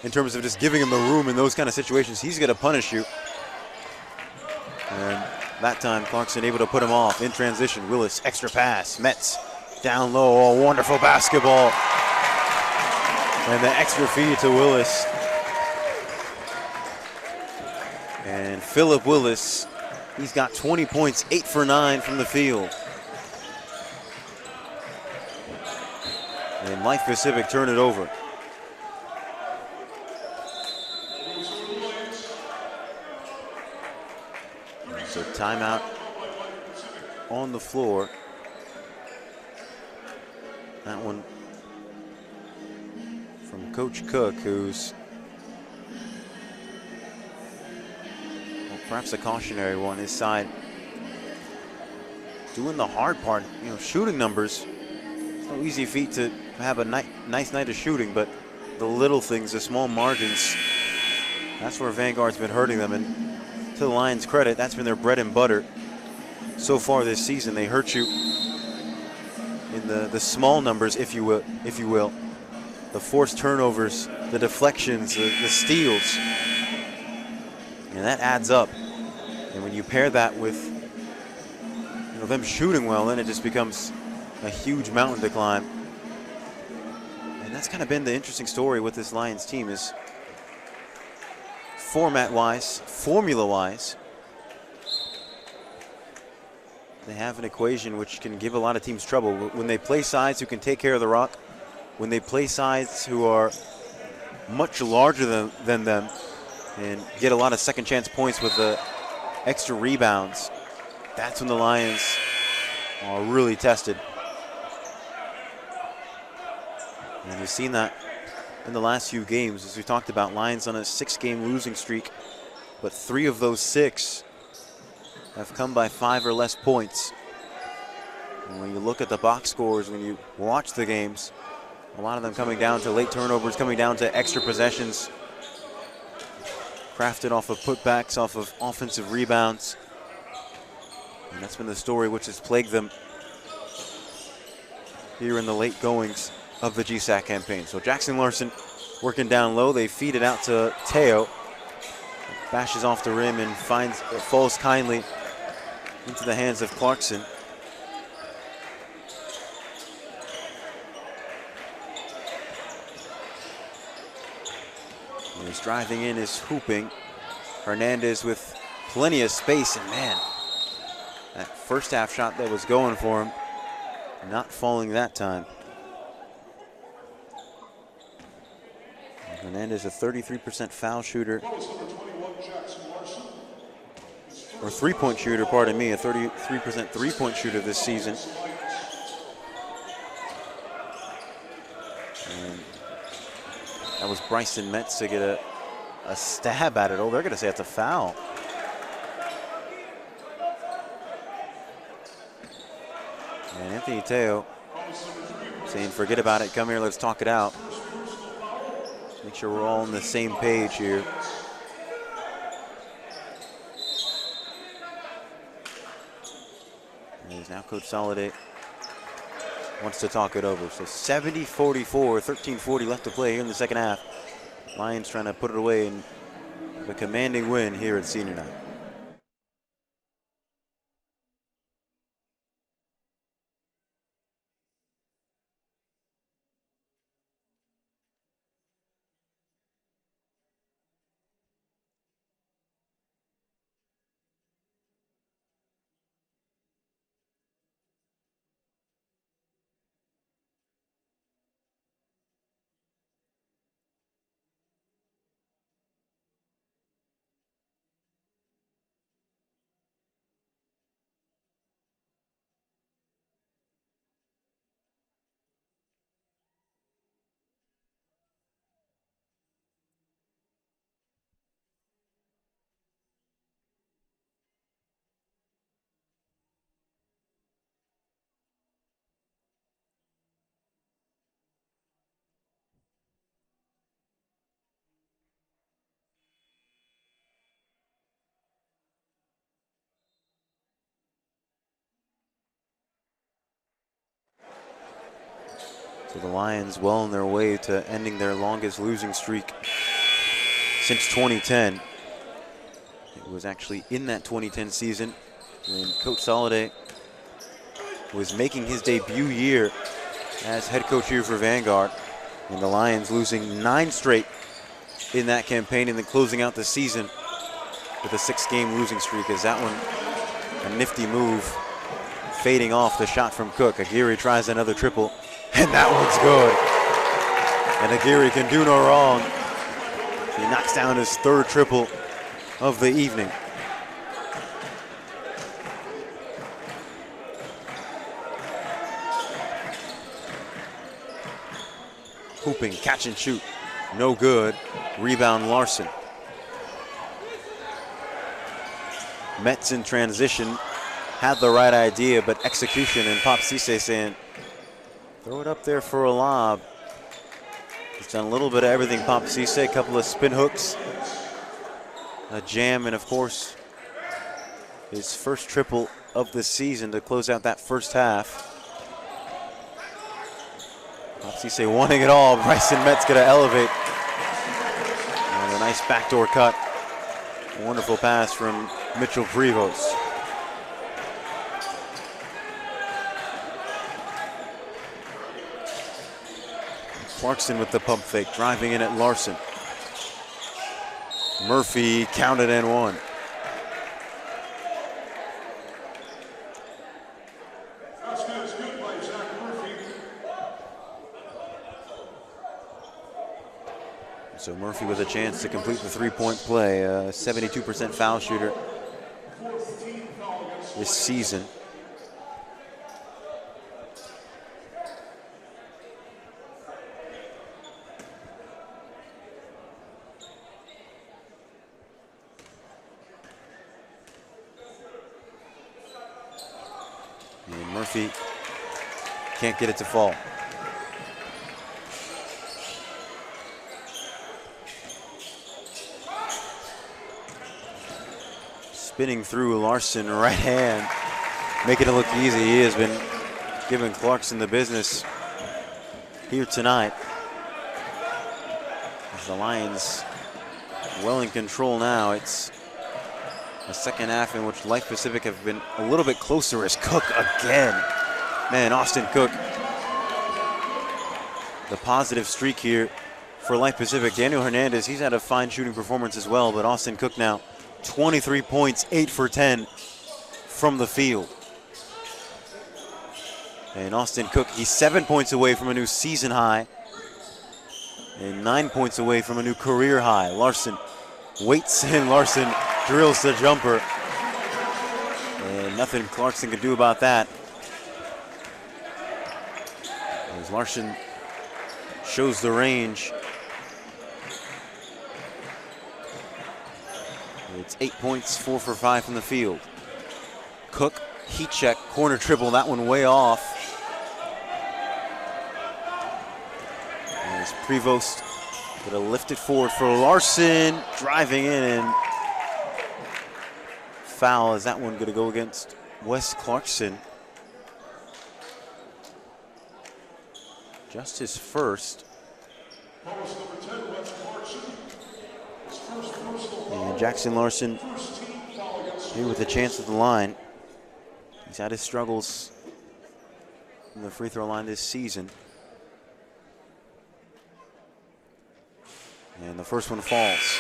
in terms of just giving him the room in those kind of situations. He's going to punish you. And that time, Clarkson able to put him off in transition. Willis, extra pass. Metz down low. Oh, wonderful basketball. And the extra feed to Willis. And Philip Willis, he's got 20 points, 8 for 9 from the field. And Life Pacific turn it over. So timeout on the floor. That one from Coach Cook, who's perhaps a cautionary one. His side doing the hard part, you know, shooting numbers. It's no easy feat to have a nice night of shooting, but the little things, the small margins, that's where Vanguard's been hurting them. And to the Lions' credit, that's been their bread and butter so far this season. They hurt you in the small numbers, if you will. The forced turnovers, the deflections, the steals. And that adds up. And when you pair that with, you know, them shooting well, then it just becomes a huge mountain to climb. And that's kind of been the interesting story with this Lions team is format-wise, formula-wise, they have an equation which can give a lot of teams trouble. When they play sides who can take care of the rock, when they play sides who are much larger than them and get a lot of second chance points with the extra rebounds, that's when the Lions are really tested. And we've seen that in the last few games, as we talked about. Lions on a 6-game losing streak, but 3 of those 6 have come by 5 or less points. And when you look at the box scores, when you watch the games, a lot of them coming down to late turnovers, coming down to extra possessions, crafted off of putbacks, off of offensive rebounds. And that's been the story which has plagued them here in the late goings of the GSAC campaign. So Jackson Larson working down low. They feed it out to Teo. Bashes off the rim and falls kindly into the hands of Clarkson. And he's driving in, is hooping. Hernandez with plenty of space, and man, that first half shot that was going for him, not falling that time. Hernandez, a 33% foul shooter, or three-point shooter, pardon me, a 33% three-point shooter this season. And that was Bryson Metz to get a stab at it. Oh, they're going to say it's a foul. And Anthony Teo saying, forget about it, come here, let's talk it out. Make sure we're all on the same page here. And now Coach Soliday wants to talk it over. So 70-44, 13:40 left to play here in the second half. Lions trying to put it away in a commanding win here at senior night. So the Lions well on their way to ending their longest losing streak since 2010. It was actually in that 2010 season when Coach Soliday was making his debut year as head coach here for Vanguard. And the Lions losing 9 straight in that campaign and then closing out the season with a 6-game losing streak. As that one, a nifty move, fading off the shot from Cook. Aguirre tries another triple. And that one's good. And Aguirre can do no wrong. He knocks down his 3rd triple of the evening. Hooping, catch and shoot. No good. Rebound Larson. Mets in transition. Had the right idea, but execution, and Pop Cisse saying, throw it up there for a lob. He's done a little bit of everything, Pop Cisse, a couple of spin hooks, a jam, and of course, his first triple of the season to close out that first half. Pop Cisse wanting it all. Bryson Metz gonna elevate. And a nice backdoor cut. A wonderful pass from Mitchell Prevost. Clarkson with the pump fake, driving in at Larson. Murphy counted and one. So Murphy with a chance to complete the 3-point play, 72% foul shooter this season. And Murphy can't get it to fall. Spinning through Larson, right hand, making it look easy. He has been giving Clarkson the business here tonight. As the Lions well in control now. It's a second half in which Life Pacific have been a little bit closer as Cook again. Man, Austin Cook, the positive streak here for Life Pacific. Daniel Hernandez, he's had a fine shooting performance as well, but Austin Cook now 23 points, 8 for 10 from the field. And Austin Cook, he's 7 points away from a new season high and 9 points away from a new career high. Larson waits and Larson drills the jumper. And nothing Clarkson can do about that. As Larson shows the range. It's 8 points, 4 for 5 from the field. Cook, heat check, corner triple, that one way off. As Prevost Gonna lift it forward for Larson, driving in, and foul. Is that one gonna go against Wes Clarkson? Just his first. And Jackson Larson here with a chance at the line. He's had his struggles from the free throw line this season. And the first one falls.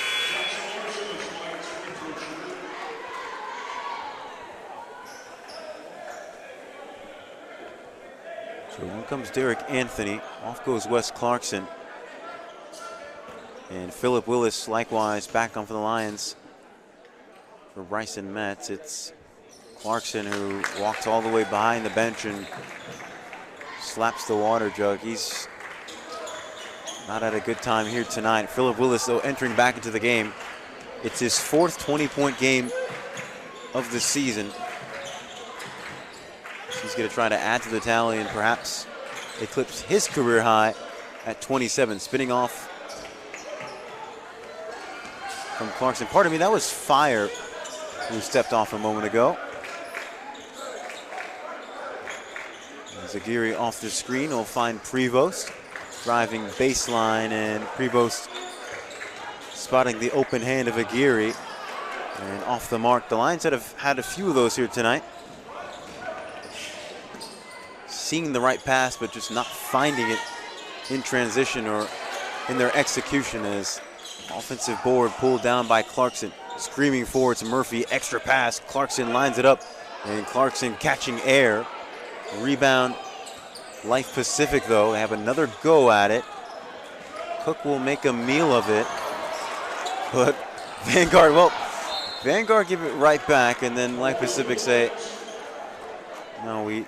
So in comes Derek Anthony. Off goes Wes Clarkson. And Philip Willis likewise back on for the Lions. For Bryson Metz, it's Clarkson who walks all the way behind the bench and slaps the water jug. He's not had a good time here tonight. Philip Willis, though, entering back into the game. It's his fourth 20-point game of the season. He's going to try to add to the tally and perhaps eclipse his career high at 27. Spinning off from Clarkson. Pardon me, that was Fire who stepped off a moment ago. Aguirre off the screen will find Prevost. Driving baseline, and Prevost spotting the open hand of Aguirre. And off the mark. The Lions have had a few of those here tonight. Seeing the right pass, but just not finding it in transition or in their execution, as offensive board pulled down by Clarkson. Screaming forward to Murphy, extra pass. Clarkson lines it up, and Clarkson catching air. Rebound, Life Pacific, though. They have another go at it. Cook will make a meal of it. But Vanguard, well, Vanguard give it right back, and then Life Pacific say, no, we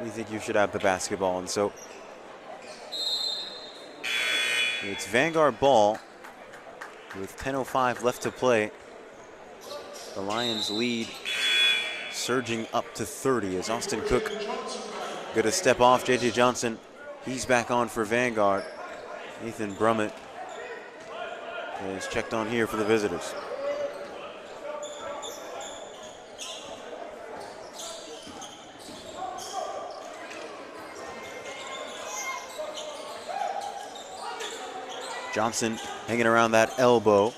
think you should have the basketball. And so it's Vanguard ball with 10:05 left to play. The Lions lead surging up to 30 as Austin Cook going to step off. J.J. Johnson, he's back on for Vanguard. Nathan Brummett is checked on here for the visitors. Johnson hanging around that elbow.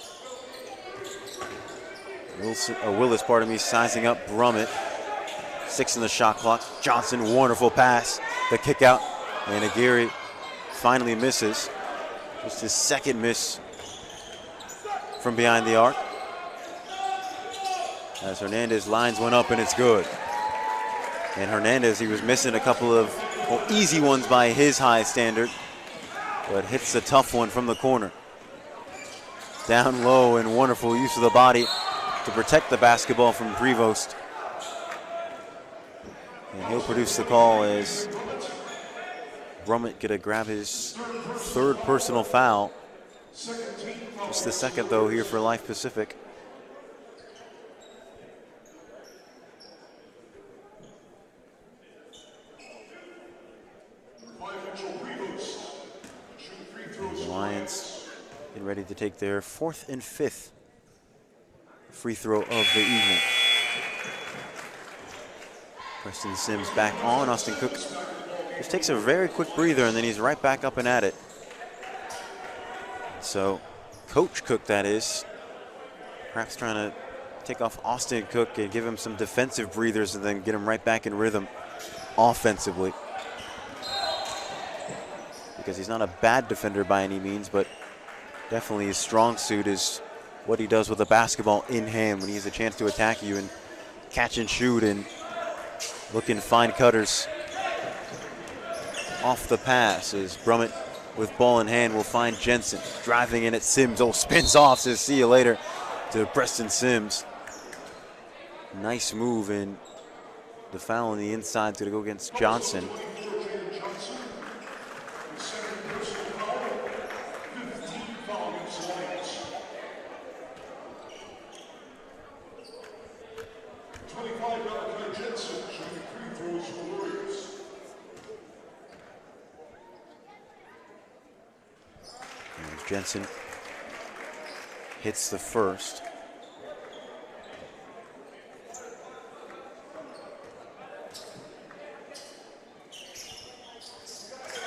Willis, pardon me, sizing up Brummett. 6 in the shot clock. Johnson, wonderful pass. The kick out, and Aguirre finally misses. Just his second miss from behind the arc. As Hernandez lines one up, and it's good. And Hernandez, he was missing a couple of easy ones by his high standard, but hits a tough one from the corner. Down low, and wonderful use of the body to protect the basketball from Prevost. And he'll produce the call as Brummett gonna grab his third personal foul. Just the second, though, here for Life Pacific. And the Lions getting ready to take their 4th and 5th free throw of the evening. Preston Sims back on. Austin Cook just takes a very quick breather, and then he's right back up and at it. So Coach Cook, that is, perhaps trying to take off Austin Cook and give him some defensive breathers and then get him right back in rhythm offensively. Because he's not a bad defender by any means, but definitely his strong suit is what he does with the basketball in hand when he has a chance to attack you and catch and shoot and looking fine cutters off the pass. As Brummett with ball in hand will find Jensen. Driving in at Sims. Oh, spins off, says see you later to Preston Sims. Nice move, and the foul on the inside is going to go against Johnson. Jensen hits the first.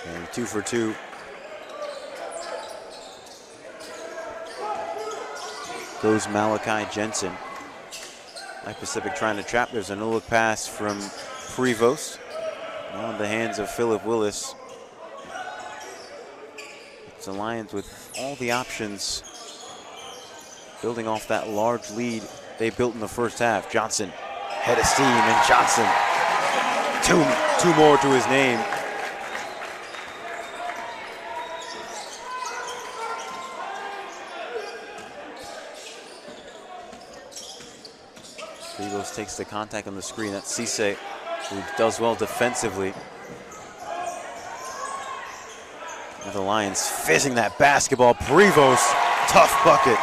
And 2 for 2. Goes Malachi Jensen. Life Pacific trying to trap. There's a no-look pass from Prevost. Now in the hands of Philip Willis. It's the Lions with all the options, building off that large lead they built in the first half. Johnson, head of steam, and Johnson, two more to his name. Prevost takes the contact on the screen. That's Cisse, who does well defensively. And the Lions fizzing that basketball. Prevost, tough bucket.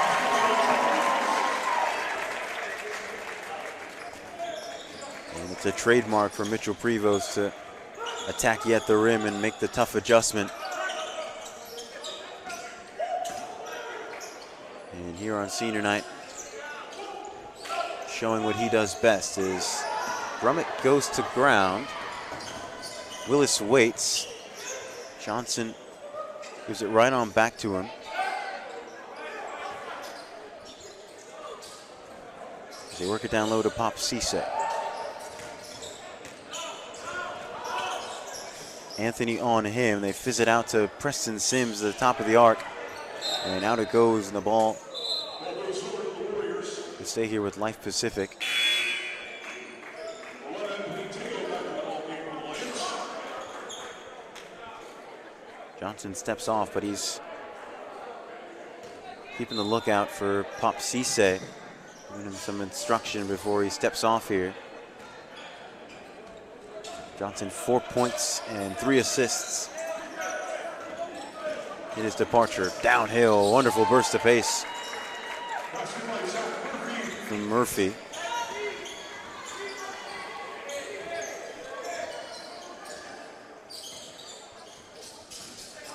And it's a trademark for Mitchell Prevost to attack you at the rim and make the tough adjustment. And here on senior night, showing what he does best is Brummett goes to ground. Willis waits. Johnson gives it right on back to him. They work it down low to Pop Cisse. Anthony on him. They fizz it out to Preston Sims at the top of the arc. And out it goes, and the ball will stay here with Life Pacific. Johnson steps off, but he's keeping the lookout for Pop Cisse, giving him some instruction before he steps off here. Johnson 4 points and 3 assists in his departure. Downhill, wonderful burst of pace from Murphy.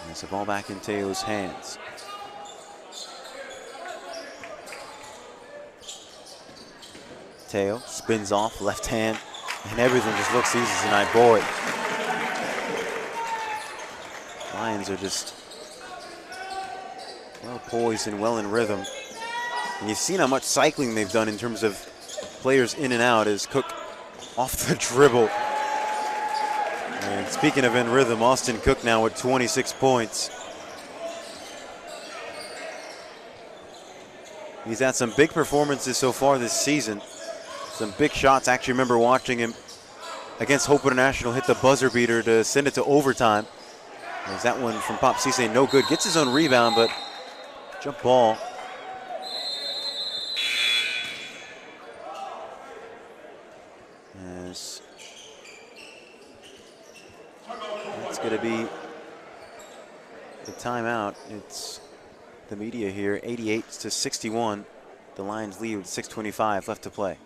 And it's a ball back in Teo's hands. Teo spins off, left hand, and everything just looks easy tonight. Boy, Lions are just well poised and well in rhythm. And you've seen how much cycling they've done in terms of players in and out as Cook off the dribble. And speaking of in rhythm, Austin Cook now with 26 points. He's had some big performances so far this season. Some big shots. I actually remember watching him against Hope International hit the buzzer beater to send it to overtime. There's that one from Pop Cisse, no good. Gets his own rebound, but jump ball. Yes. It's going to be the timeout. It's the media here, 88-61. The Lions lead with 6:25 left to play.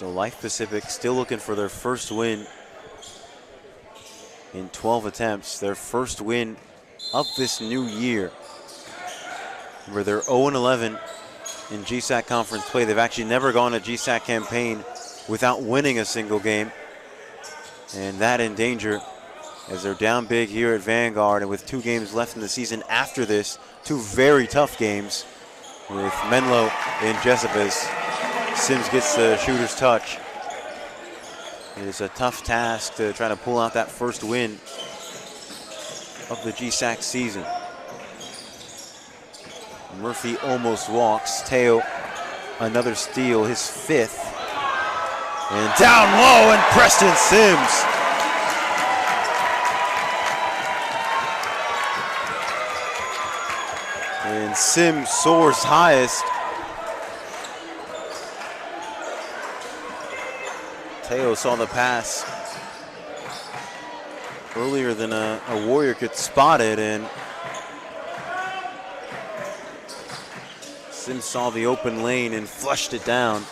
So Life Pacific still looking for their first win in 12 attempts, their first win of this new year. Where they're 0-11 in GSAC conference play. They've actually never gone a GSAC campaign without winning a single game. And that in danger as they're down big here at Vanguard, and with 2 games left in the season after this, 2 very tough games with Menlo and Jessup as Sims gets the shooter's touch. It is a tough task to try to pull out that first win of the GSAC season. Murphy almost walks. Teo, another steal, his 5th. And down low, and Preston Sims. And Sims soars highest. Teo saw the pass earlier than a Warrior could spot it, and Sims saw the open lane and flushed it down.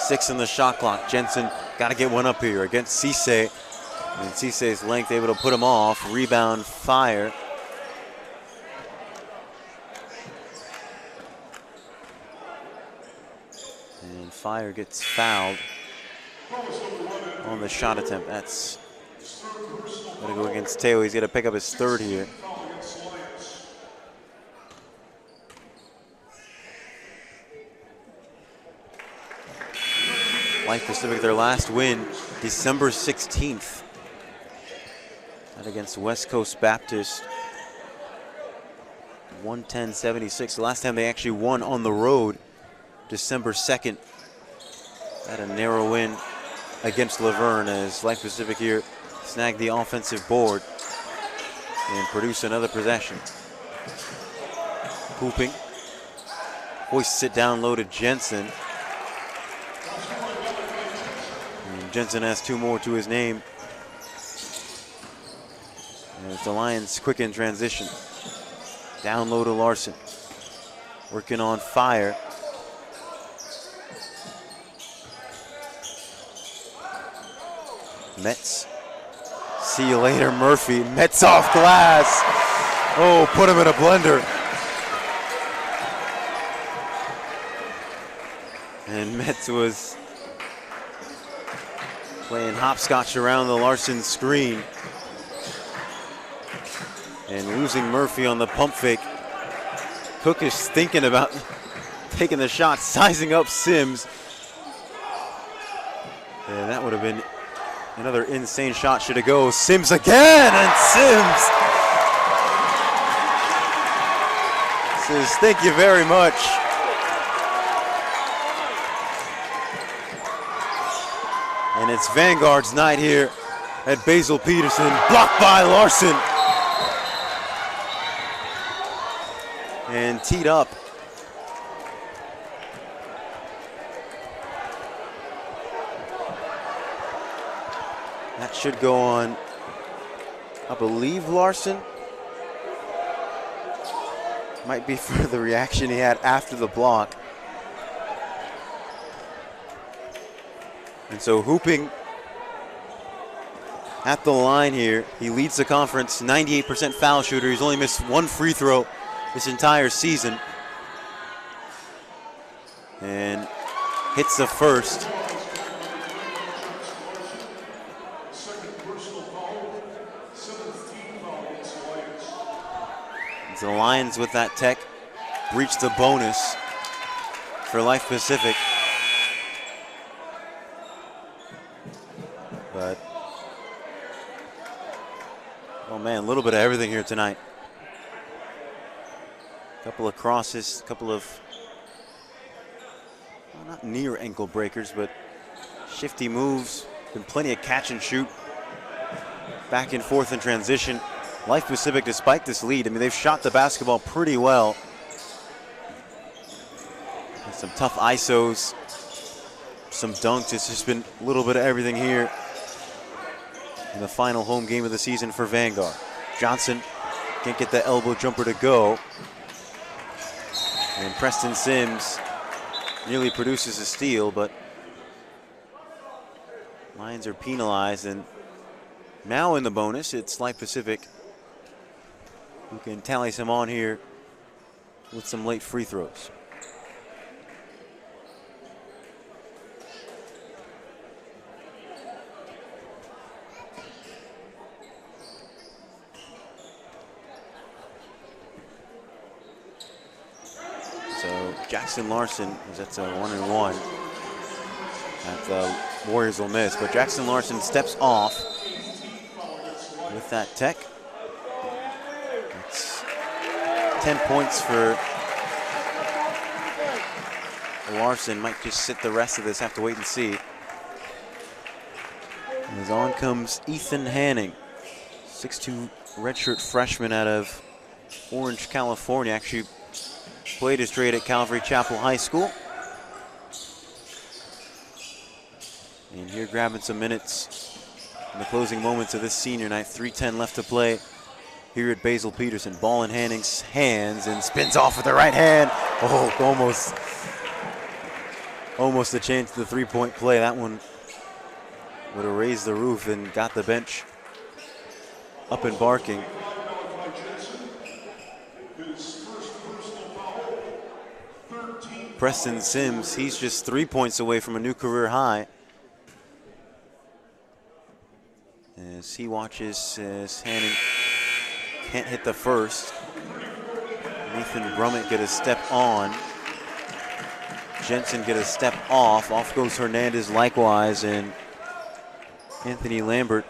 6 in the shot clock. Jensen got to get one up here against Cisse. And Cisse's length able to put him off. Rebound, Fire. And Fire gets fouled on the shot attempt. That's going to go against Teo. He's going to pick up his 3rd here. Life Pacific, their last win, December 16th. That against West Coast Baptist, 110-76. The last time they actually won on the road, December 2nd. Had a narrow win against Laverne as Life Pacific here snagged the offensive board and produced another possession. Hooping. Hoists it down low to Jensen. And Jensen has 2 more to his name. As the Lions quick in transition. Down low to Larson. Working on Fire. Metz. See you later, Murphy. Metz off glass. Oh, put him in a blender. And Metz was playing hopscotch around the Larson screen. And losing Murphy on the pump fake. Cook is thinking about taking the shot, sizing up Sims. And that would have been another insane shot. Should it go? Sims again, and Sims says, thank you very much. And it's Vanguard's night here at Basil Peterson. Blocked by Larson. And teed up. That should go on, I believe, Larson. Might be for the reaction he had after the block. And so hooping at the line here. He leads the conference, 98% foul shooter. He's only missed 1 free throw this entire season. And hits the first. The Lions with that tech breach the bonus for Life Pacific. But, oh man, a little bit of everything here tonight. A couple of crosses, a couple of, well, not near ankle breakers, but shifty moves. Been plenty of catch and shoot. Back and forth in transition. Life Pacific, despite this lead, I mean, they've shot the basketball pretty well. And some tough ISOs, some dunks. It's just been a little bit of everything here in the final home game of the season for Vanguard. Johnson can't get the elbow jumper to go. And Preston Sims nearly produces a steal, but Lions are penalized, and now in the bonus, it's Life Pacific who can tally some on here with some late free throws. So Jackson Larson is at 1-1. That Warriors will miss, but Jackson Larson steps off with that tech. It's 10 points for Larson. Might just sit the rest of this, have to wait and see. As on comes Ethan Hanning, 6'2" redshirt freshman out of Orange, California. Actually played his trade at Calvary Chapel High School. And here grabbing some minutes in the closing moments of this senior night. 3:10 left to play here at Basil Peterson. Ball in Hanning's hands and spins off with the right hand. Oh, almost a chance to the three-point play. That one would have raised the roof and got the bench up and barking. Preston Sims, he's just 3 points away from a new career high. As he watches as Hanning can't hit the first. Nathan Brummett get a step on. Jensen get a step off. Off goes Hernandez likewise, and Anthony Lambert,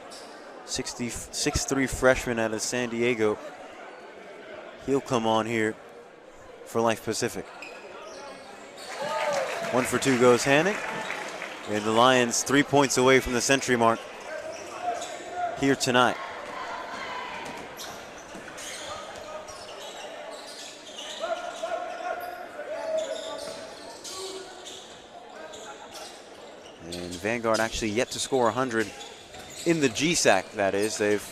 6'3" freshman out of San Diego. He'll come on here for Life Pacific. 1 for 2 goes Hanning. And the Lions 3 points away from the century mark here tonight. And Vanguard actually yet to score 100 in the GSAC, that is. They've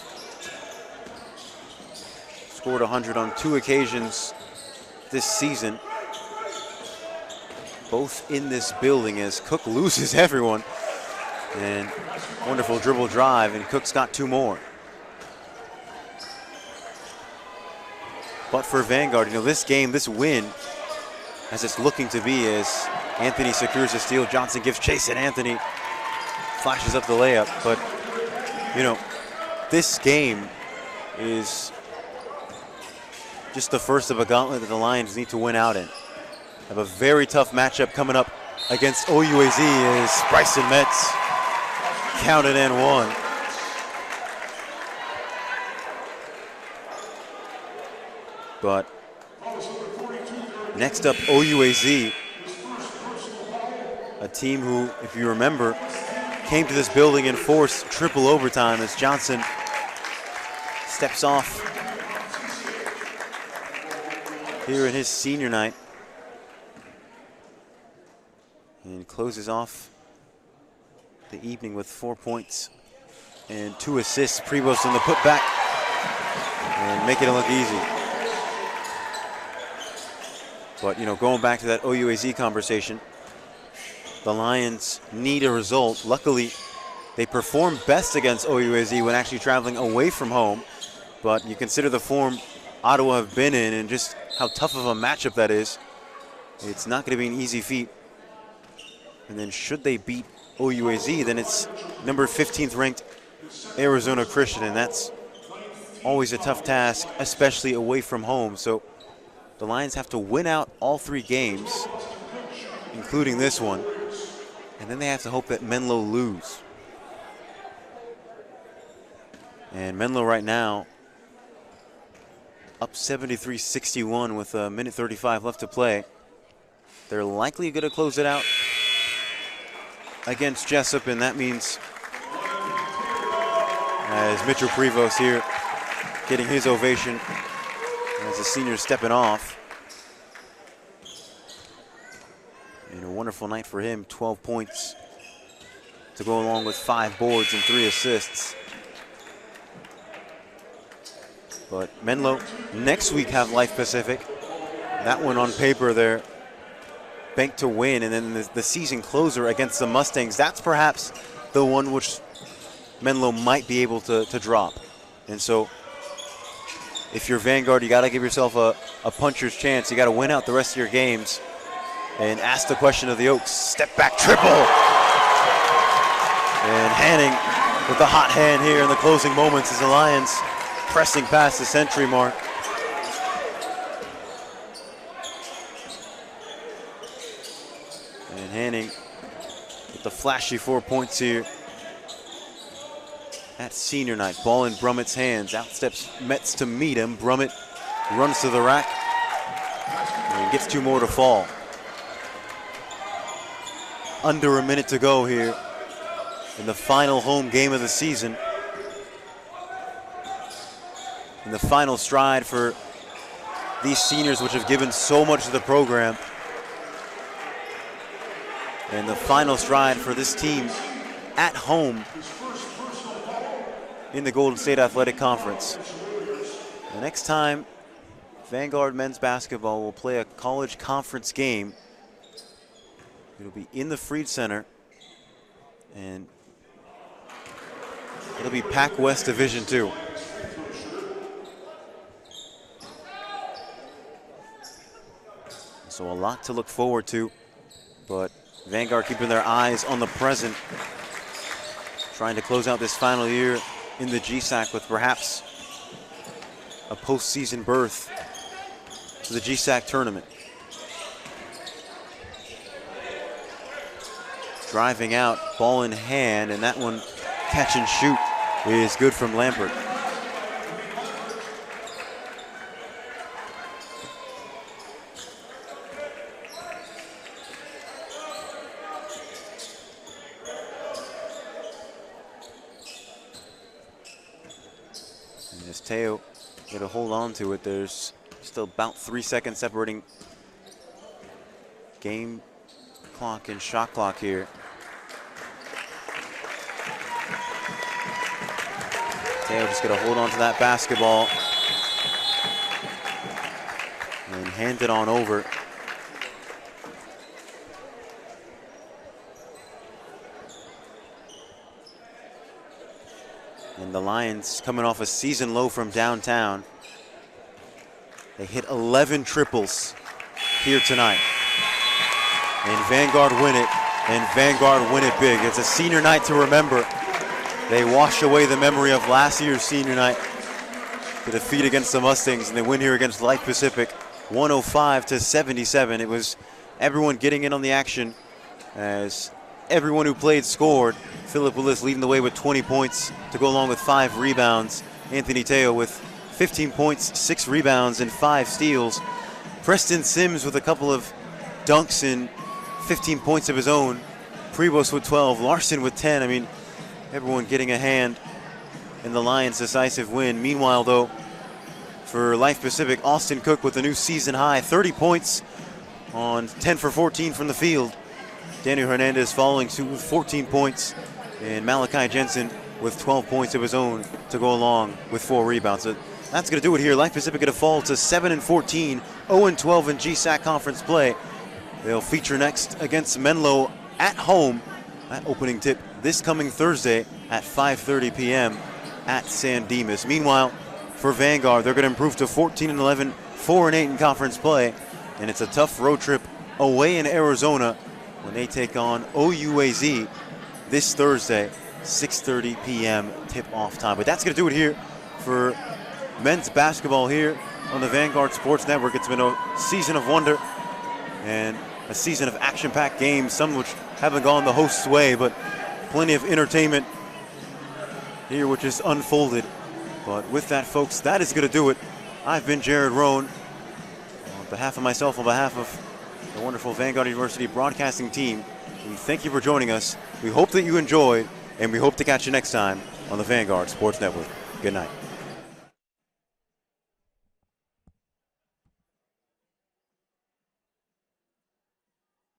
scored 100 on 2 occasions this season, both in this building, as Cook loses everyone. And wonderful dribble drive, and Cook's got 2 more. But for Vanguard, you know, this game, this win, as it's looking to be, as Anthony secures a steal, Johnson gives chase, and Anthony flashes up the layup. But, you know, this game is just the first of a gauntlet that the Lions need to win out in. Have a very tough matchup coming up against OUAZ as Bryson Metz counted and one. But next up, OUAZ, a team who, if you remember, came to this building and forced triple overtime as Johnson steps off here in his senior night and closes off the evening with 4 points and 2 assists. Prevost in the putback and making it look easy. But, you know, going back to that OUAZ conversation, the Lions need a result. Luckily, they performed best against OUAZ when actually traveling away from home. But you consider the form Ottawa have been in and just how tough of a matchup that is. It's not going to be an easy feat. And then should they beat OUAZ, then it's number 15th ranked Arizona Christian, and that's always a tough task, especially away from home. So the Lions have to win out all 3 games, including this one, and then they have to hope that Menlo lose. And Menlo right now up 73-61 with a minute 35 left to play. They're likely going to close it out against Jessup, and that means as Mitchell Prevost here getting his ovation as the senior stepping off. And a wonderful night for him, 12 points to go along with 5 boards and 3 assists. But Menlo next week have Life Pacific, That one on paper there, banked to win, and then the season closer against the Mustangs, that's perhaps the one which Menlo might be able to drop. And so if you're Vanguard, you got to give yourself a puncher's chance. You got to win out the rest of your games and ask the question of the Oaks. Step back triple. And Hanning with the hot hand here in the closing moments as the Lions pressing past the century mark. And Hanning with the flashy 4 points here at senior night. Ball in Brummett's hands. Out steps Metz to meet him. Brummett runs to the rack and gets 2 more to fall. Under a minute to go here in the final home game of the season. In the final stride for these seniors, which have given so much to the program. And the final stride for this team at home in the Golden State Athletic Conference. The next time Vanguard men's basketball will play a college conference game, it'll be in the Freed Center, and it'll be Pac West Division II. So a lot to look forward to, but Vanguard keeping their eyes on the present, trying to close out this final year in the GSAC with perhaps a postseason berth to the GSAC tournament. Driving out, ball in hand, and that one catch and shoot is good from Lampert. As Teo get a hold on to it, there's still about 3 seconds separating game clock and shot clock here. Teo just gonna hold on to that basketball and hand it on over. And the Lions coming off a season low from downtown. They hit 11 triples here tonight. And Vanguard win it, and Vanguard win it big. It's a senior night to remember. They wash away the memory of last year's senior night, the defeat against the Mustangs, and they win here against Life Pacific, 105-77. It was everyone getting in on the action as everyone who played scored. Philip Willis leading the way with 20 points to go along with 5 rebounds. Anthony Teo with 15 points, 6 rebounds, and 5 steals. Preston Sims with a couple of dunks and 15 points of his own. Prebos with 12, Larson with 10. I mean, everyone getting a hand in the Lions' decisive win. Meanwhile, though, for Life Pacific, Austin Cook with a new season high, 30 points on 10 for 14 from the field. Daniel Hernandez following suit with 14 points, and Malachi Jensen with 12 points of his own to go along with 4 rebounds. So that's going to do it here. Life Pacific going to fall to 7-14, 0-12 in GSAC conference play. They'll feature next against Menlo at home. That opening tip this coming Thursday at 5:30 p.m. at San Dimas. Meanwhile, for Vanguard, they're going to improve to 14-11, 4-8 in conference play, and it's a tough road trip away in Arizona when they take on OUAZ this Thursday, 6:30 p.m. tip-off time. But that's going to do it here for men's basketball here on the Vanguard Sports Network. It's been a season of wonder and a season of action-packed games, some which haven't gone the host's way, but plenty of entertainment here which is unfolded. But with that, folks, that is going to do it. I've been Jared Rohn. On behalf of myself, on behalf of the wonderful Vanguard University broadcasting team, we thank you for joining us. We hope that you enjoyed, and we hope to catch you next time on the Vanguard Sports Network. Good night.